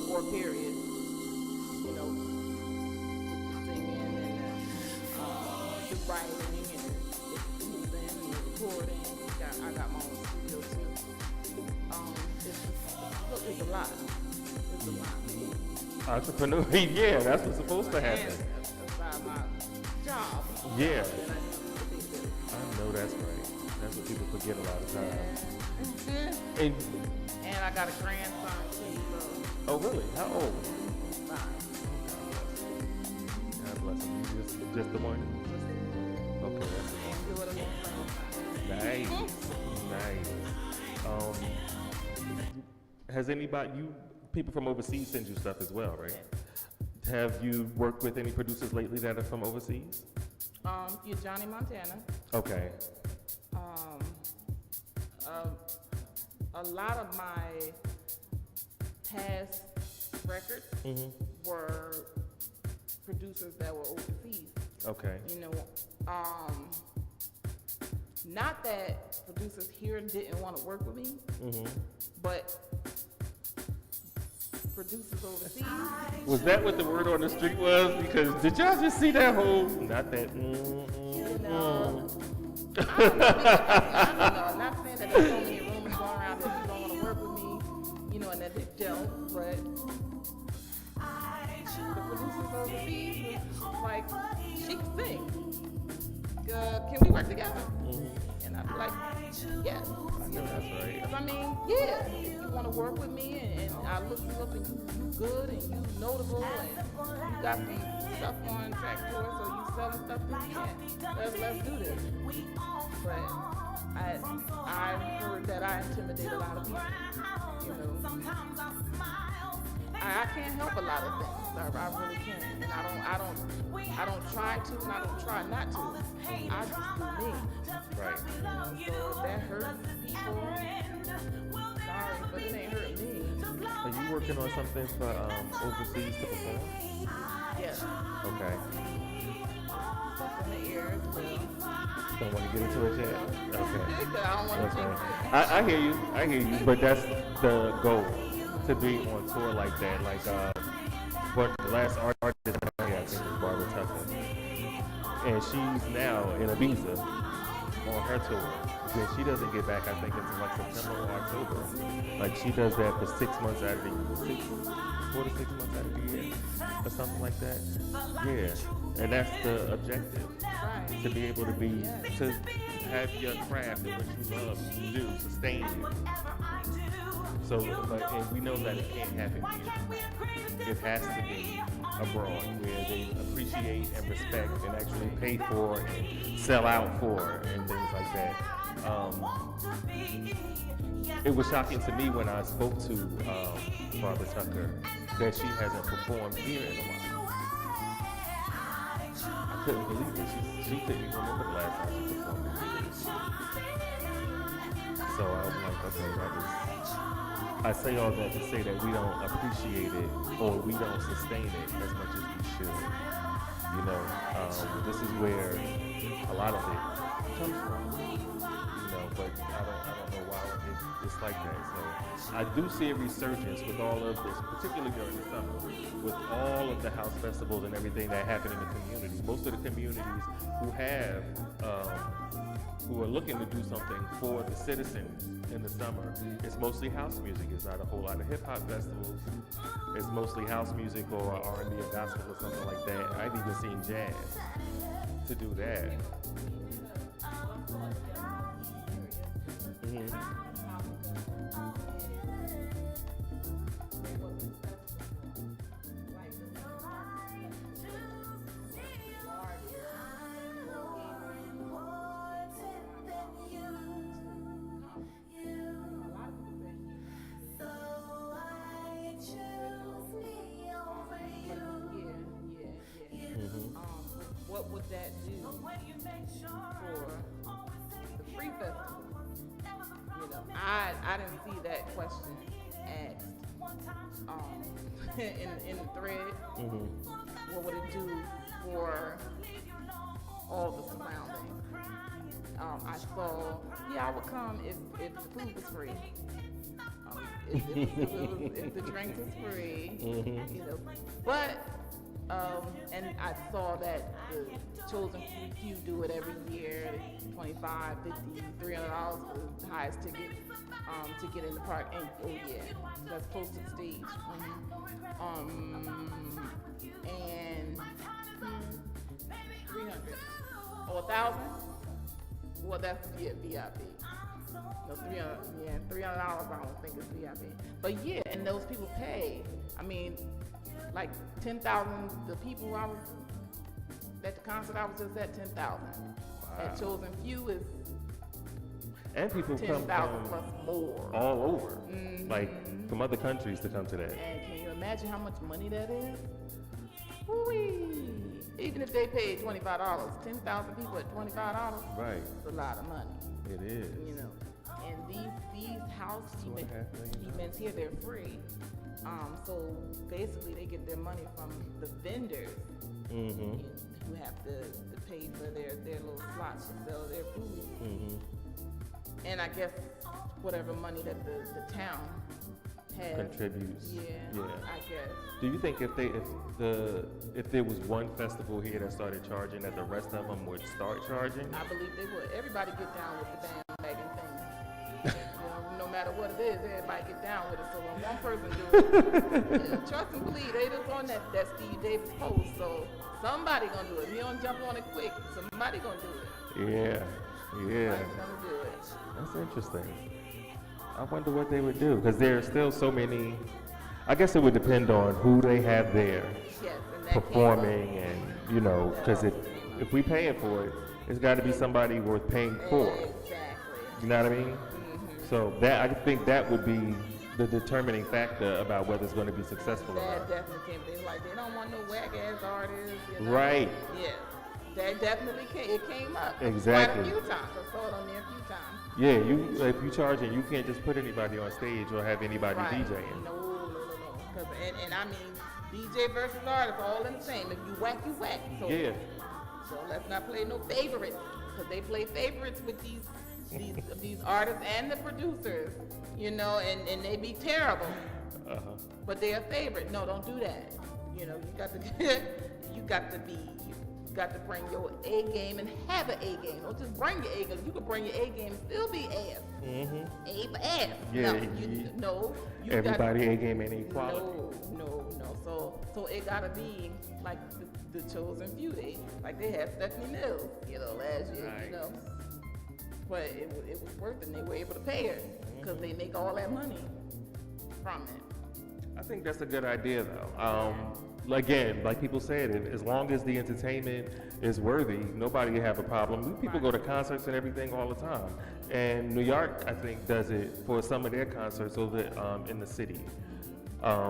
For a period, with the singing and the writing and the moving and the recording. I got my own studio too. It's a lot. It's a lot. Entrepreneur, yeah, that's what's supposed to happen. And aside my job. Yeah. Then I need to pay bills. I know that's right. That's what people forget a lot of times. Yeah. And And I got a grandson too, so oh, really? How old? he's fine. God bless him. You just the one. Okay, that's And do what I want. nice. Nice. Has anybody people from overseas send you stuff as well, right? Have you worked with any producers lately that are from overseas? Yeah, Johnny Montana. Okay. A lot of my past records were producers that were overseas. Okay. You know, not that producers here didn't want to work with me, but producers overseas. Was that what the word on the street was? Because did y'all just see that whole? Not that. You know, I don't know. I'm not saying that there's so many rumors going around that you don't want to work with me, you know, and that they don't, but the producers overseas was like, she can sing. Can we work together? And I'd be like, yes. I know that's right. Because I mean, yeah, if you want to work with me and I look you up and you good and you notable and you got some stuff on track tour, so you selling stuff, then yeah, let's do this. But I heard that I intimidate a lot of people. You know, I can't help a lot of things. I really can't, and I don't try to, and I don't try not to. I just do me. Right. You know, so if that hurts people, sorry, but it ain't hurt me. Are you working on something for overseas to perform? Yeah. Okay. Stuff in the ears, but Don't want to get into it yet? Okay. I don't want to Okay. jinx it. I hear you, but that's the goal, to be on tour like that. Like, but the last artist I think is Barbara Tucker. And she's now in Ibiza on her tour. Then she doesn't get back, I think, until like September or October. Like, she does that for 6 months out of the year. 4 to 6 months out of the year, or something like that. Yeah, and that's the objective. Right. To be able to have your craft and what you love to do sustain you. So, and we know that it can't happen here. It has to be abroad, where they appreciate and respect and actually pay for and sell out for and things like that. It was shocking to me when I spoke to Barbara Tucker that she hasn't performed here in a while. I couldn't believe it. She couldn't even remember the last time she performed here. So I was like, okay, that is. I say all that to say that we don't appreciate it or we don't sustain it as much as we should. You know, this is where a lot of it comes from. You know, but I don't know why it's like that. So I do see a resurgence with all of this, particularly during the summer, with all of the house festivals and everything that happen in the community. Most of the communities who have who are looking to do something for the citizens in the summer, it's mostly house music. It's not a whole lot of hip hop festivals. It's mostly house music or R&B or gospel or something like that. I've even seen jazz to do that. What would that do for the free festival? You know, I didn't see that question asked in the thread. What would it do for all the surrounding? I saw, I would come if the food was free. If the drink was free, you know, but And I saw that the Chosen Few do it every year, $25, $50, $300 for the highest ticket to get in the park. And oh yeah, that's close to the stage. And 300 or 1,000. Well, that's VIP. No, 300. Yeah, $300. I don't think it's VIP. But yeah, and those people pay. I mean, like 10,000. The people I was at the concert I was just at 10,000. Wow. At Chosen Few is And people come 10,000 from plus more. all over, like from other countries to come to that. And can you imagine how much money that is? Woo-wee. Even if they paid $25, 10,000 people at $25, Right, it's a lot of money. it is. You know, and these house $2.5 million. events here, they're free. So basically, they get their money from the vendors Mm-hmm. who have to pay for their little slots to sell their food. Mm-hmm. And I guess whatever money that the town has Contributes. Yeah, I guess. Do you think if there was one festival here that started charging, that the rest of them would start charging? I believe they would. Everybody get down with the bandwagon thing. No matter what it is, everybody get down with it. So when one person do it, trust and believe, they just on that Steve Davis post. So somebody gonna do it. If you don't jump on it quick, somebody gonna do it. Yeah. Somebody's gonna do it. That's interesting. I wonder what they would do, because there are still so many. I guess it would depend on who they have there Yes, and that performing, and because if we paying for it, it's got to be somebody worth paying for. Exactly. You know what I mean? So that, I think that would be the determining factor about whether it's going to be successful or That not. definitely came. They like they don't want no whack ass artists. You know? Right. Yeah. That definitely came. It came up Exactly. quite a few times. I saw it on there a few times. Yeah, if you charging, you can't just put anybody on stage or have anybody Right. DJing. No. 'Cause, and I mean, DJ versus artist, all in the same. If you whack, you whack. So, Yeah. So let's not play no favorites, because they play favorites with these artists and the producers, and they be terrible. Uh-huh. But they're a favorite. No, don't do that. You got to bring your A game and have an A game. Don't just bring your A game. You can bring your A game and still be ass. Mm-hmm. A for ass. Yeah, You everybody A game and equality. No. So it gotta be like the Chosen Few. They had Stephanie Mills, last year, Right. But it was worth it, and they were able to pay her because they make all that money from it. I think that's a good idea, though. Again, like people said, as long as the entertainment is worthy, nobody will have a problem. People go to concerts and everything all the time. And New York, I think, does it for some of their concerts over in the city.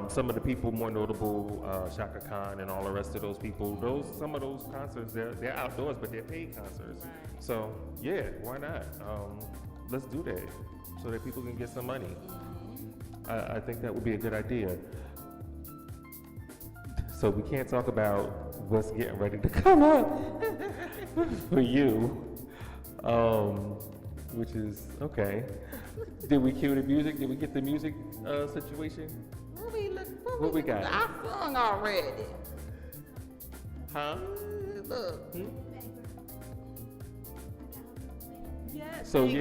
Some of the people more notable, Shaka Khan and all the rest of those people, some of those concerts, they're outdoors, but they're paid concerts. Right. So, yeah, why not? Let's do that so that people can get some money. I think that would be a good idea. So we can't talk about what's getting ready to come up for you, which is okay. Did we cue the music? Did we get the music situation? What we got? I sung already. Huh? Look. Yes. So thank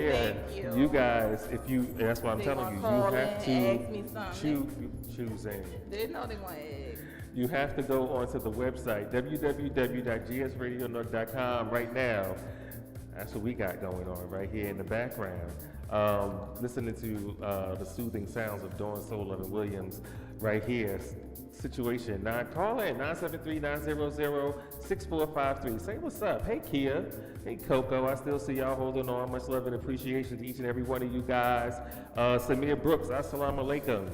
yeah, you. guys, that's what I'm They telling gonna you. call You have in and ask to me something. choose in. They know they want eggs. You have to go onto the website, www.gsradionetwork.com right now. That's what we got going on right here in the background. Listening to the soothing sounds of Dawn Souluvn and Williams right here. Situation 9. Call in 973-900-6453. Say what's up. Hey Kia. Hey Coco. I still see y'all holding on. Much love and appreciation to each and every one of you guys. Samir Brooks. Assalamu alaikum.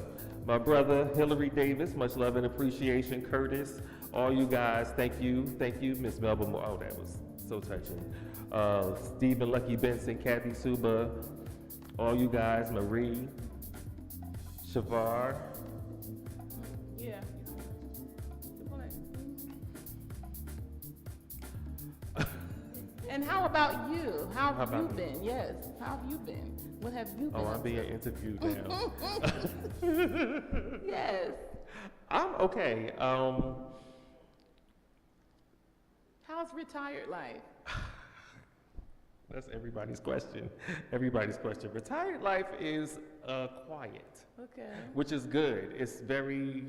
My brother Hillary Davis. Much love and appreciation. Curtis. All you guys. Thank you. Thank you. Miss Melba Moore. Oh, that was so touching. Stephen Lucky Benson. Kathy Suba. All you guys. Marie. Shavar. Yeah. And how about you? How have you been? Yes. How have you been? What have you been? Oh, I'm being interviewed now. Yes. I'm okay. How's retired life? That's everybody's question. Everybody's question. Retired life is quiet, Okay. which is good. It's very,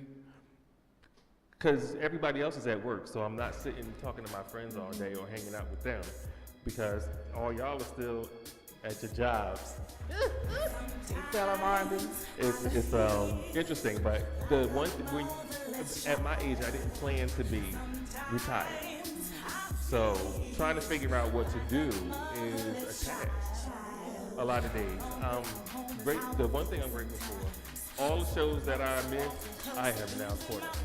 because everybody else is at work, so I'm not sitting talking to my friends all day or hanging out with them, because all y'all are still at your jobs. You tell them R&B? It's interesting, but the one when at my age I didn't plan to be retired. So trying to figure out what to do is a task. A lot of days. The one thing I'm grateful for, all the shows that I missed, I have now caught up.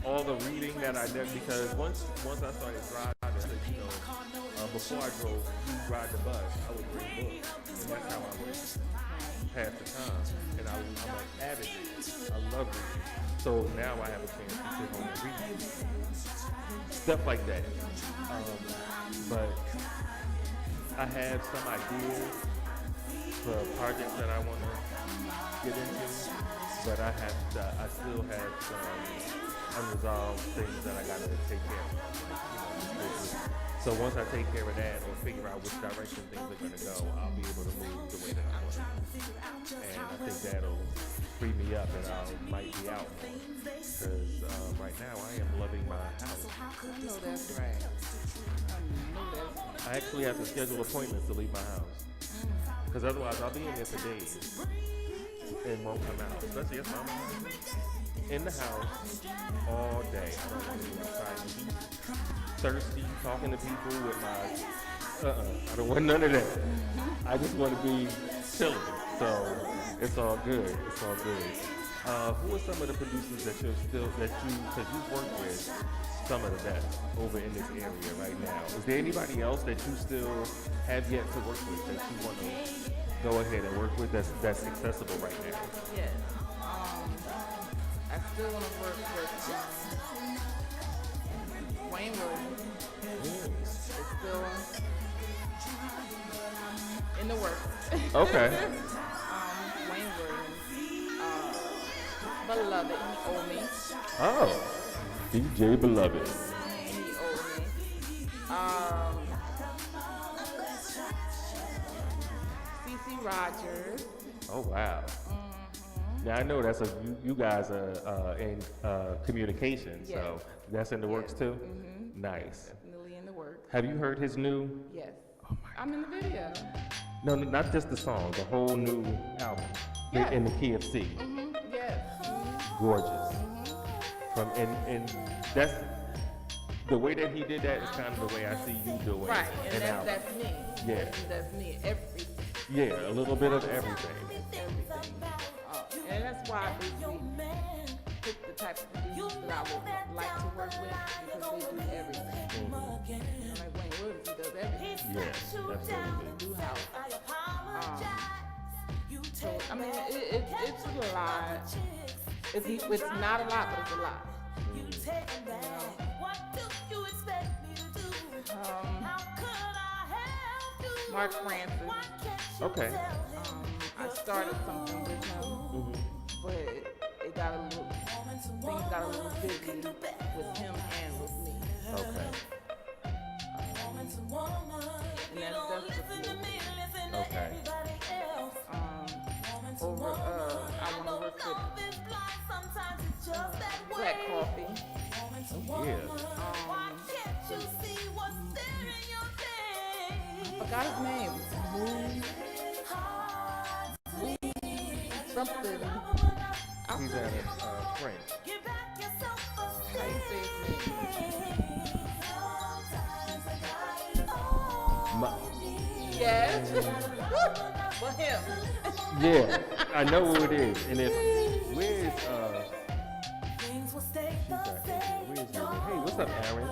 All the reading that I did, because once I started driving, before I drove, ride the bus, I would read books, and that's how I would pass the time. And I'm an avid reader. I love reading. So now I have a chance to sit home and read. Stuff like that. But I have some ideas for projects that I want to get into, but I still have some unresolved things that I got to take care of. So once I take care of that or figure out which direction things are going to go, I'll be able to move the way that I want to. And I think that'll free me up, and I might be out more. Because right now I am loving my house. I know that's right. I actually have to schedule appointments to leave my house. Because otherwise I'll be in there for days and won't come out. Especially if I'm in the house all day. I don't want to be outside thirsty, talking to people with my, I don't want none of that. I just want to be chilling. So it's all good. It's all good. Who are some of the producers that because you've worked with some of the best over in this area right now. Is there anybody else that you still have yet to work with that you want to go ahead and work with that's accessible right now? Yes. I still want to work with Wayne Williams. It's still in the works. Okay. Wayne Williams. Beloved, he owed me. Oh, DJ Beloved. He owed me. CC Rogers. Oh wow. Now I know that's you guys are in communication, Yes. so that's in the works too. Mm-hmm. Nice. Definitely in the works. Have you heard his new? Yes. Oh my. I'm in the video. No, not just the song, the whole new album. Yes. In the key of C. Mm-hmm. Yes. Mm-hmm. Gorgeous. And that's the way that he did that is kind of the way I see you doing Right, and an album. that's me. Yeah. That's me. Everything. Yeah, a little bit of everything. Everything. And that's why I basically pick the type of producers that I would like to work with because they do everything. Like Wayne Williams, he does everything. Yeah, absolutely. He do house. So I mean, it's a lot. It's not a lot, but it's a lot. Mark Francis. Okay. I started something with him, but things got a little busy with him and with me. Okay. And that's just me. Okay. I want to work with Black Coffee. Oh, yeah. I forgot his name. Something. He's at French. How you say his name? Yes. Well, him. Yeah, I know who it is. And where's hey, what's up, Aaron?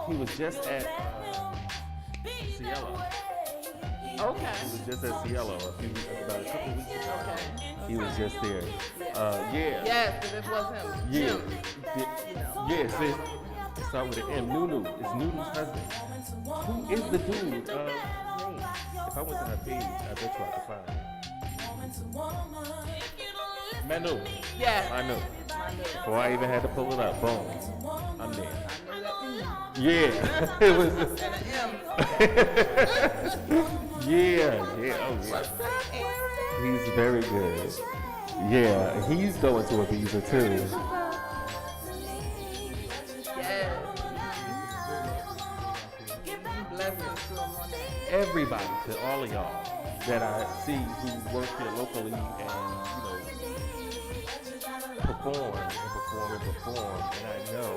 He was just at Cielo. Okay. He was just at Cielo about a couple weeks ago. Okay. He was just there. Yeah. Yes, if it was him. Yeah. Him. Yes, it start with an M. Nunu. It's Nunu's husband. Who is the dude? Name. If I went to her page, I bet you I could find it. Manu. Yes. I know. I Before I even had to pull it up, boom, I'm there. I know that. Yeah, it was. And an M. Yeah, oh yeah. What's up, Aaron? He's very good. Yeah, he's going to Ibiza too. Yes. Blessings to him on that. Everybody, to all of y'all that I see who work here locally and perform and perform, and I know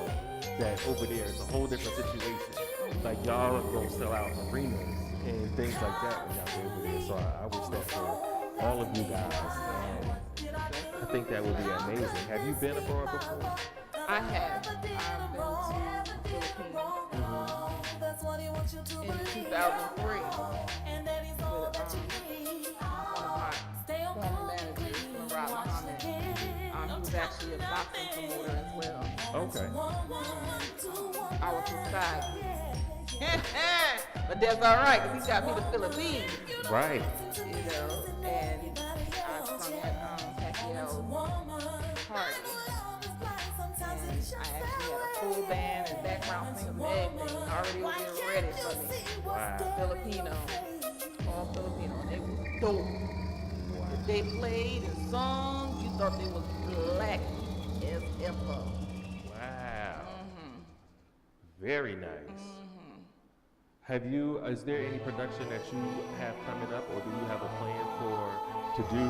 that over there is a whole different situation. Like y'all are gonna sell out arenas and things like that when y'all go over there. So I wish that for all of you guys, and I think that would be amazing. Have you been abroad before? I have. I've been to the Philippines in 2003 with one of my former managers, Murat Muhammad. He was actually a boxing promoter as well. Okay. I was his side. But that's all right, because he got me the Philippines. Right. And I sung at Pacquiao's party. And I actually had a full band and background singers and everything already over there ready for me. Wow. Filipino, all Filipino, and they were dope. If they played and sung, you thought they was black as ever. Wow. Very nice. Is there any production that you have coming up, or do you have a plan to do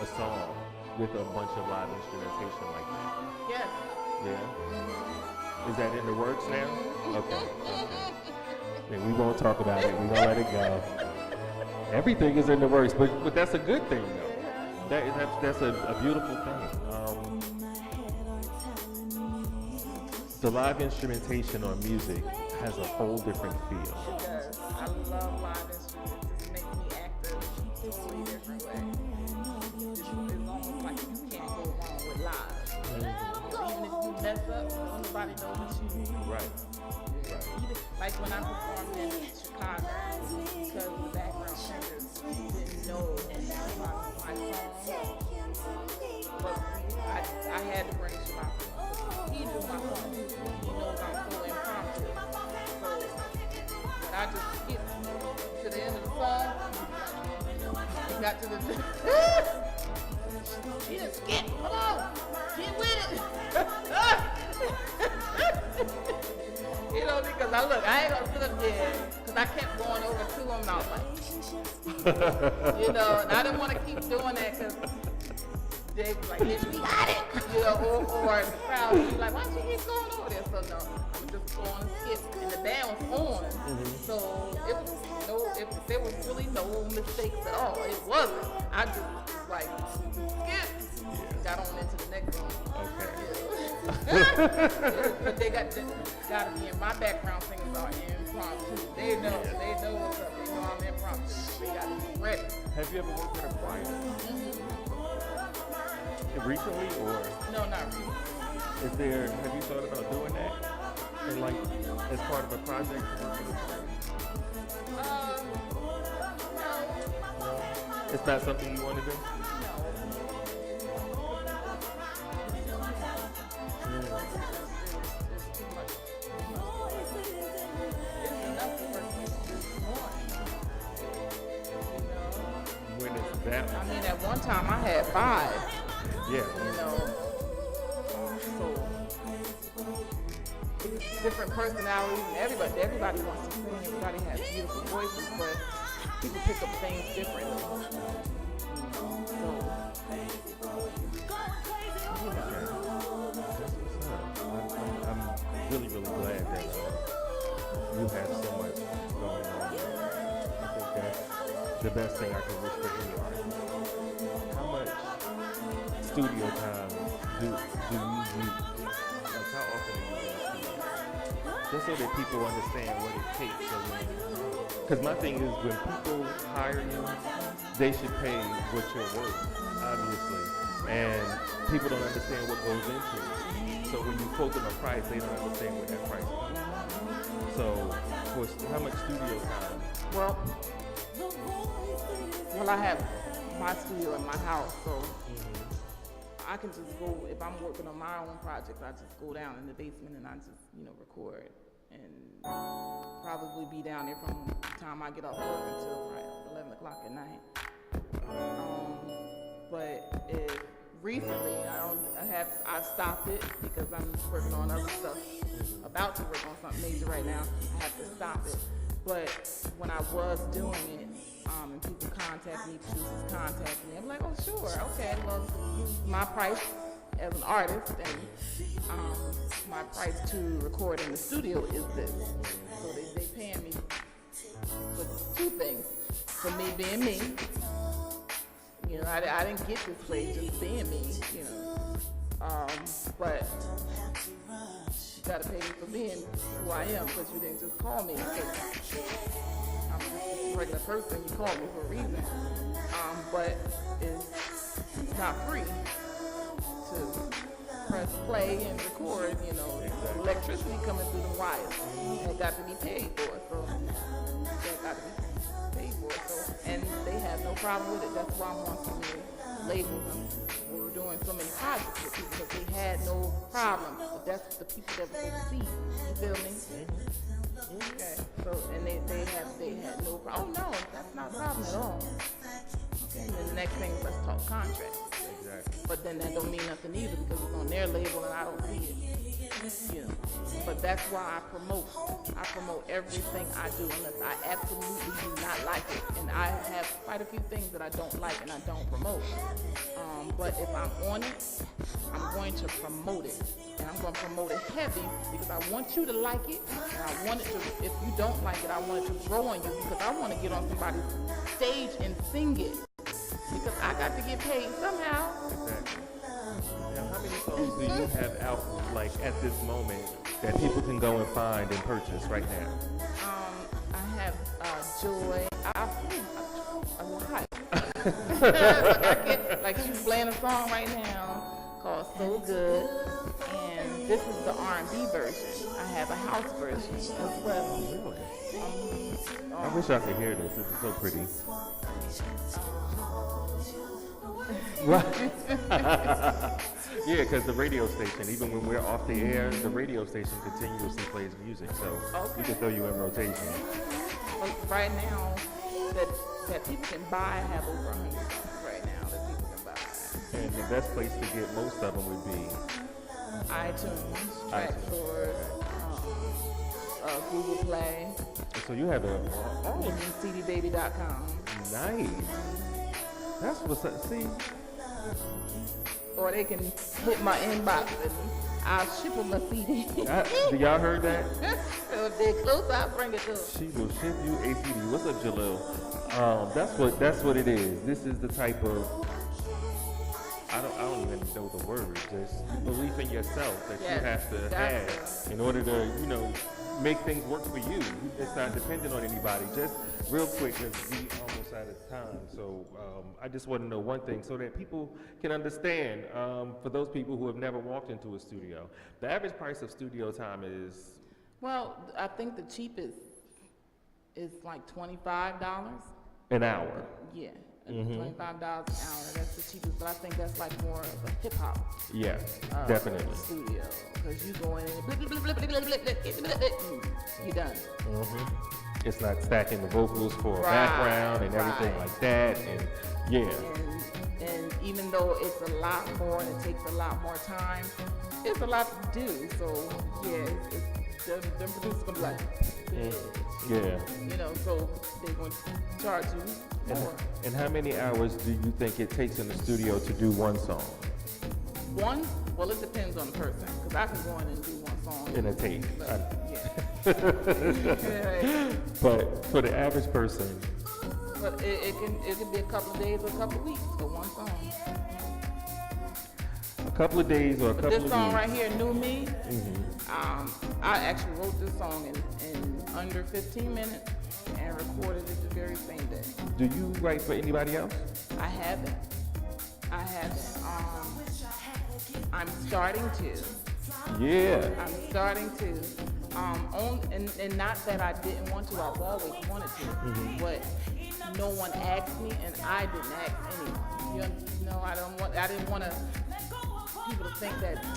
a song with a bunch of live instrumentation like that? Yes. Yeah? Is that in the works now? Okay. And we won't talk about it. We're going to let it go. Everything is in the works, but that's a good thing, though. That's a beautiful thing. The live instrumentation on music has a whole different feel. It does. I love live instruments. It makes me act a totally different way. It's almost like you can't go wrong with live. Even if you mess up, nobody knows it's you. Right. Like when I performed in Chicago, because the background singers didn't know my song. But I had to bring Shema. He knew my song. He knows I'm so impromptu. So when I just skipped to the end of the song, he got to the he just skipped. Come on, get with it. Because I ain't gonna sit up there, because I kept going over to him and I was like, and I didn't want to keep doing that because they was like, bitch, we got it, or the crowd would be like, why don't you keep going over there? So no, I'm just going to skip, and the band was on, so if there was really no mistakes at all, it wasn't. I just like skip, got on into the next one. Okay. But they got to be in my background singers are impromptu. They know what's up. They know I'm impromptu. They got to be ready. Have you ever worked with a choir? Recently, or? No, not recently. Have you thought about doing that? And like, as part of a project? No. It's not something you want to do? I mean, at one time I had 5. Yeah. So different personalities and everybody wants to sing. Everybody has beautiful voices, but people pick up things differently. I'm really, really glad that you have so much going on. I think that's the best thing I can wish for any artist. How much studio time do you use? Like, how often are you in the studio? Just so that people understand what it takes. Because my thing is, when people hire you, they should pay what you're worth, obviously. And people don't understand what goes into it. So when you quote them a price, they don't understand what that price is. So, how much studio time? Well, I have my studio in my house, so I can just go, if I'm working on my own projects, I just go down in the basement and I just, record. And probably be down there from the time I get off work until 11 o'clock at night. But recently, I stopped it because I'm working on other stuff, about to work on something major right now. I have to stop it. But when I was doing it, and people contact me, producers contact me, I'm like, oh sure, okay, well, my price as an artist and my price to record in the studio is this. So they paying me for two things. For me being me. I didn't get this place just being me, but you gotta pay me for being who I am, because you didn't just call me. I'm just a regular person, you called me for a reason. But it's not free to press play and record, electricity coming through the wires. That got to be paid for, so that got to be paid for. So, and they have no problem with it. That's why I'm on so many labels and we were doing so many projects with people, because they had no problem. But that's the people that were supposed to see. You feel me? Okay. So, and they had no problem. Oh no, that's not a problem at all. Okay. And then the next thing is let's talk contracts. Exactly. But then that don't mean nothing either, because it's on their label and I don't see it. But that's why I promote. I promote everything I do unless I absolutely do not like it. And I have quite a few things that I don't like and I don't promote. But if I'm on it, I'm going to promote it. And I'm going to promote it heavy because I want you to like it. And I want it to, if you don't like it, I want it to grow on you, because I want to get on somebody's stage and sing it. Because I got to get paid somehow. Exactly. Now, how many songs do you have out, like, at this moment that people can go and find and purchase right now? I have Joy. A lot. Like she's playing a song right now called So Good. And this is the R&B version. I have a house version as well. Really? I wish I could hear this. This is so pretty. Right. Yeah, because the radio station, even when we're off the air, the radio station continuously plays music, so we can throw you in rotation. Well, right now, that people can buy, I have over 100 songs right now that people can buy. And the best place to get most of them would be iTunes, Tracksource, Google Play. So you have CDBaby.com. Nice. That's what's up. See? Or they can hit my inbox and I'll ship them a CD. Do y'all heard that? So if they're close, I'll bring it to them. She will ship you a CD. What's up, Jalil? That's what it is. This is the type of, I don't even know the word. Just belief in yourself that you have to have in order to, make things work for you. It's not dependent on anybody. Just real quick, because we almost out of time. So I just want to know one thing so that people can understand, for those people who have never walked into a studio, the average price of studio time is? Well, I think the cheapest is like $25. An hour? Yeah. $25 an hour, that's the cheapest, but I think that's like more of a hip hop. Yeah, definitely. Studio, because you go in and you're done. It's not stacking the vocals for a background and everything like that, and yeah. And even though it's a lot more and it takes a lot more time, it's a lot to do. So yeah, them producers gonna be like, yeah. So they're going to charge you more. And how many hours do you think it takes in the studio to do one song? One? Well, it depends on the person, because I can go in and do one song. In a tape. Yeah. But for the average person? But it can be a couple of days or a couple of weeks for one song. A couple of days or a couple of weeks? This song right here, New Me, I actually wrote this song in under 15 minutes and recorded it the very same day. Do you write for anybody else? I haven't. I'm starting to. Yeah. I'm starting to. And not that I didn't want to, I've always wanted to. But no one asked me and I didn't ask anyone. I didn't want to think that she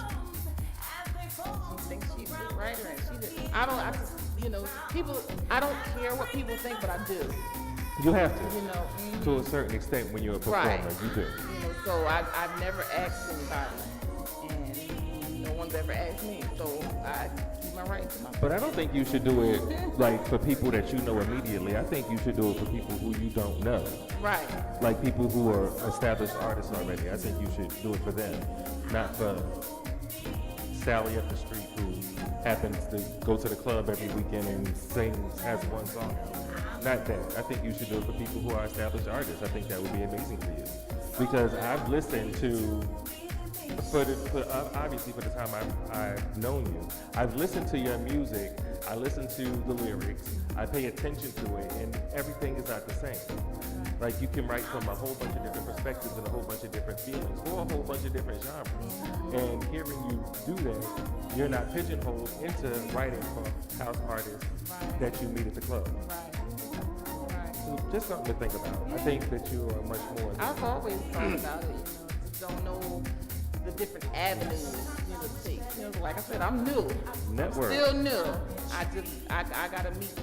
thinks she's a writer and she did. I just, people, I don't care what people think, but I do. You have to. Mm-hmm. To a certain extent when you're a performer, Right. you do. So I've never asked anybody, and no one's ever asked me, so I keep my writing to myself. But I don't think you should do it like for people that you know immediately. I think you should do it for people who you don't know. Right. Like people who are established artists already. I think you should do it for them, not for Sally up the street who happens to go to the club every weekend and has one song out. Not that. I think you should do it for people who are established artists. I think that would be amazing for you. Because I've listened to, obviously for the time I've known you, I've listened to your music, I listen to the lyrics, I pay attention to it, and everything is not the same. Like you can write from a whole bunch of different perspectives and a whole bunch of different feelings for a whole bunch of different genres. And hearing you do that, you're not pigeonholed into writing for house artists that you meet at the club. So just something to think about. I think that you are much more. I've always thought about it, just don't know the different avenues, to take. Like I said, I'm new. Network. I'm still new. I gotta meet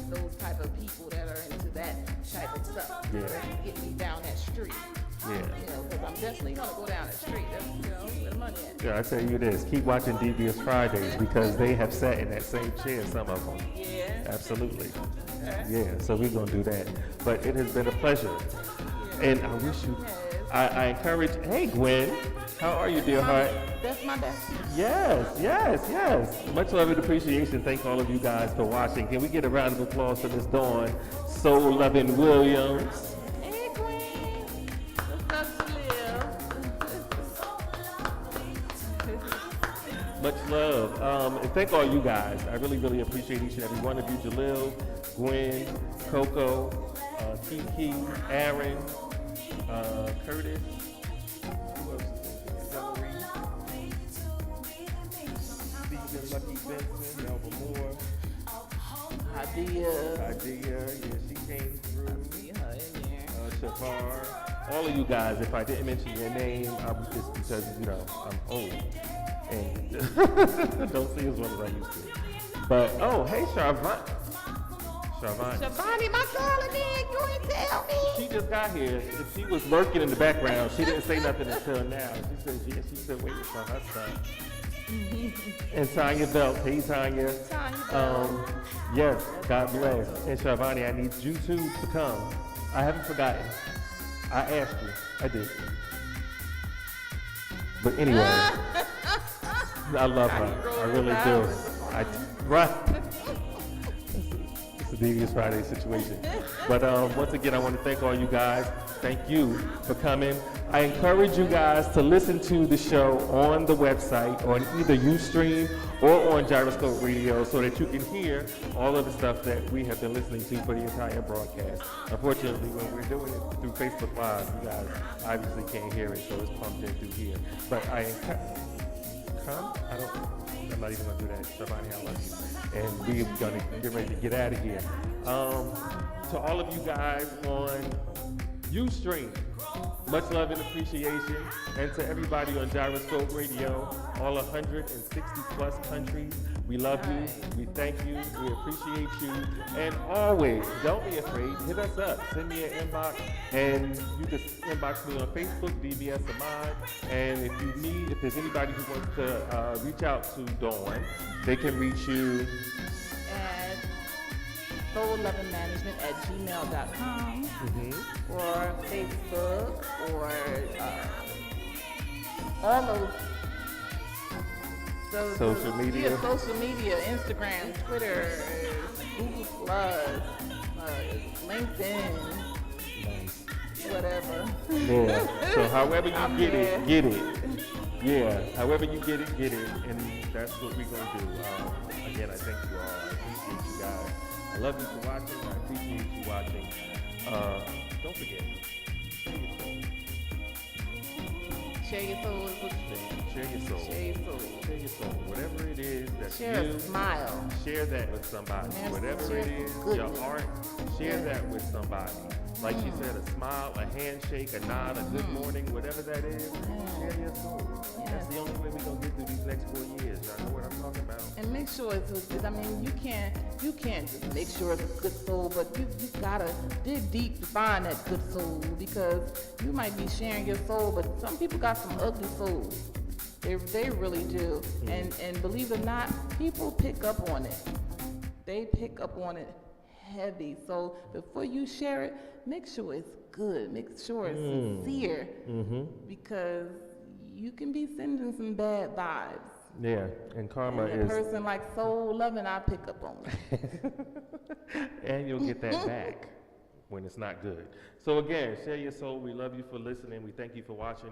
those type of people that are into that type of stuff. Yeah. That get me down that street. Yeah. Because I'm definitely gonna go down that street. That's where the money at. Yeah, I tell you this, keep watching Devious Fridays because they have sat in that same chair, some of them. Yeah. Absolutely. Yeah, so we're going to do that. But it has been a pleasure. And I wish you, I encourage, hey Gwen, how are you, dear heart? That's my bestie. Yes. Much love and appreciation. Thank all of you guys for watching. Can we get a round of applause for Miss Dawn Souluvn Williams? Hey Gwen. What's up, Jalil? Much love. And thank all you guys. I really, really appreciate each and every one of you. Jalil, Gwen, Coco, Kiki, Aaron, Curtis. Who else is there? Hillary, Stephen, Lucky Benson, Melba Moore. Idea, yeah, she came through. See her in there. Shavar. All of you guys, if I didn't mention your name, it's because, I'm old. And don't see as well as I used to. But, oh, hey, Shavani, Shavani, my girl again, you ain't tell me. she just got here. She was lurking in the background. She didn't say nothing until now. She said, yeah, she's still waiting for her son. And Tanya Belt. Hey, Tanya. Yes, God bless. And Shavani, I need you two to come. I haven't forgotten. I asked you. I did. But anyway, I love her. I really do. Right. It's a Devious Friday situation. But once again, I want to thank all you guys. Thank you for coming. I encourage you guys to listen to the show on the website, on either Ustream or on Gyroscope Radio, so that you can hear all of the stuff that we have been listening to for the entire broadcast. Unfortunately, when we're doing it through Facebook Live, you guys obviously can't hear it, so it's pumped in through here. But I'm not even gonna do that. Shavani, I love you. And we're gonna get ready to get out of here. To all of you guys on Ustream, much love and appreciation. And to everybody on Gyroscope Radio, all 160 plus countries, we love you, we thank you, we appreciate you. And always, don't be afraid, hit us up, send me an inbox, and you can inbox me on Facebook, DBS Ahmad. And if there's anybody who wants to reach out to Dawn, they can reach you At soullovinmanagement@gmail.com or Facebook or all those Social media. Yeah, social media, Instagram, Twitter, Google Plus, LinkedIn, whatever. Yeah. So however you I'm get there. it, get it. Yeah. However you get it, get it. And that's what we're gonna do. Again, I thank you all. I appreciate you guys. I love you for watching. I appreciate you watching. Don't forget. Share your soul is what you say. Share your soul. Share your soul. Share your soul. Whatever it is that's Share you. a smile. Share that with somebody. Yes, Whatever share it some is, goodness. your art, share that with somebody. Like she said, a smile, a handshake, a nod, a good morning, whatever that is, share your soul. That's the only way we next 4 years. Y'all know what I'm talking about. And make sure I mean, you can't just make sure it's a good soul, but you gotta dig deep to find that good soul, because you might be sharing your soul, but some people got some ugly souls. They really do. And believe it or not, people pick up on it. They pick up on it heavy. So before you share it, make sure it's good. Make sure it's sincere, because you can be sending some bad vibes. Yeah, and karma and a person like Souluvn, I pick up on it. And you'll get that back when it's not good. So again, share your soul. We love you for listening. We thank you for watching.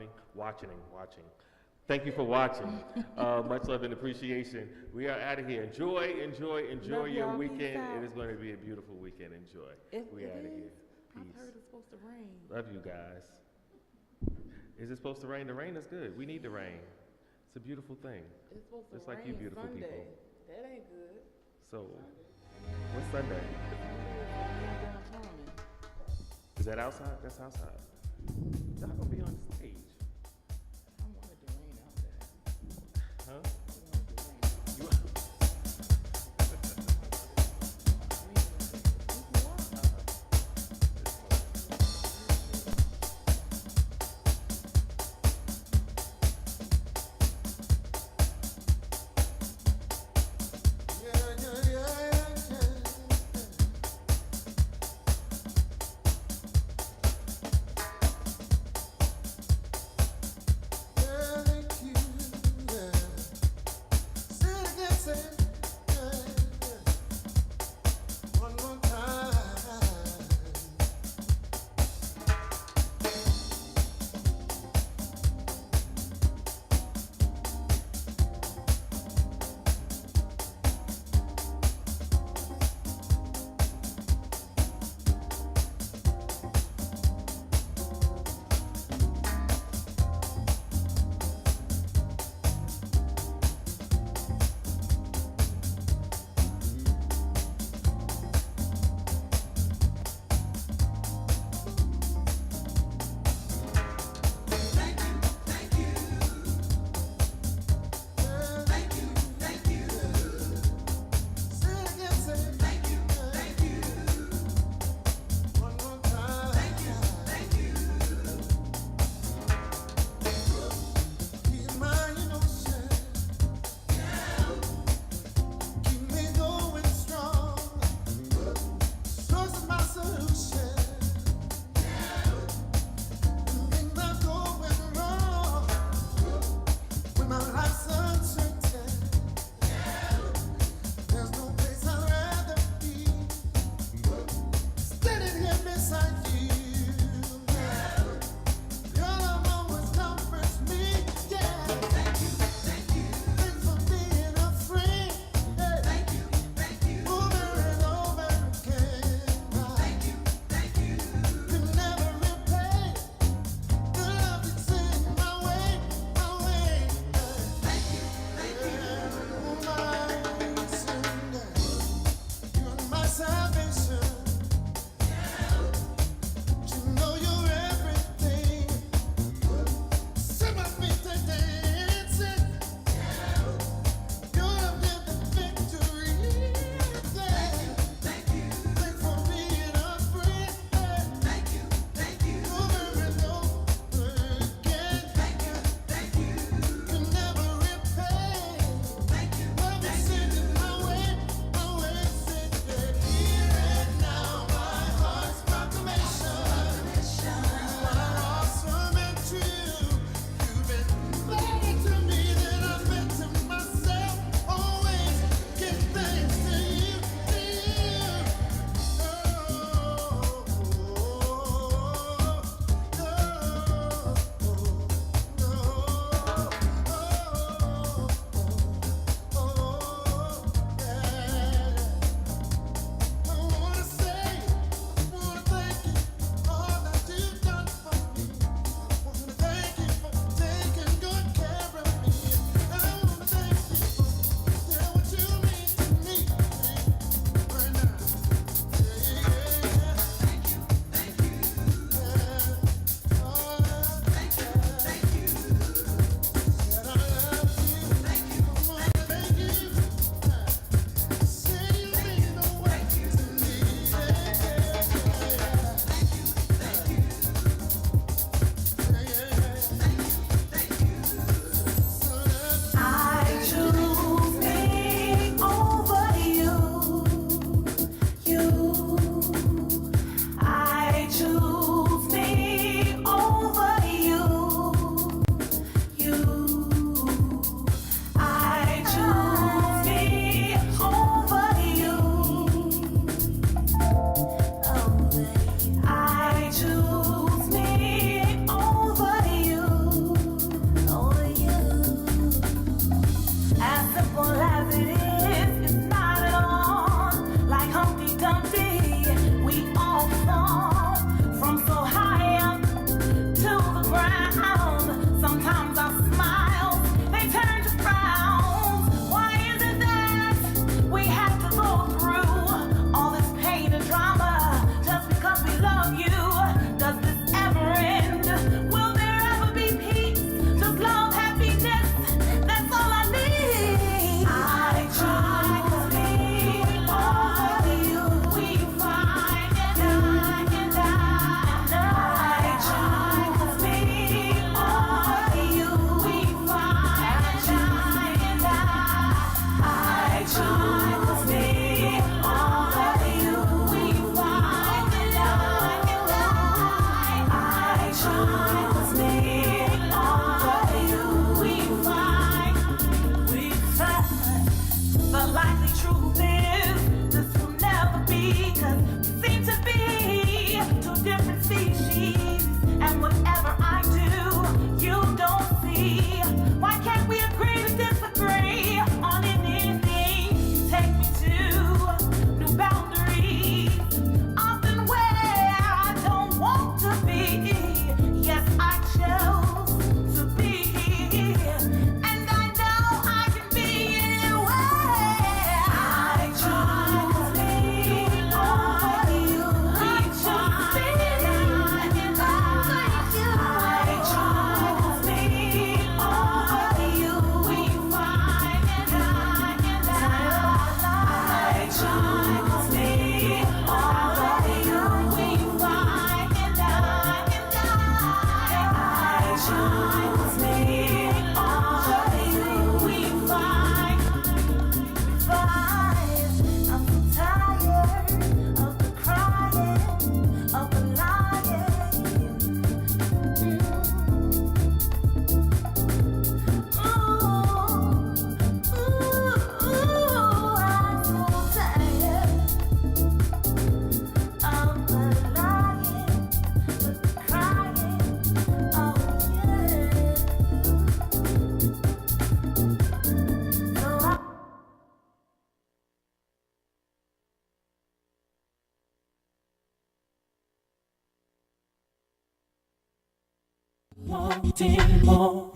Thank you for watching. Much love and appreciation. We are out of here. Enjoy Love your y'all. weekend. Peace out. It is going to be a beautiful weekend. Enjoy. We out of here. I've Peace. heard it's supposed to rain. Love you guys. Is it supposed to rain? The rain is good. We need the rain. It's a beautiful thing. It's supposed to Just rain like you beautiful Sunday. people. That ain't good. So, what's Sunday? Is that outside? That's outside. Y'all gonna be on stage. I wanted the rain out there. Huh? I wanted the rain. You, wanting more.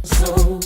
So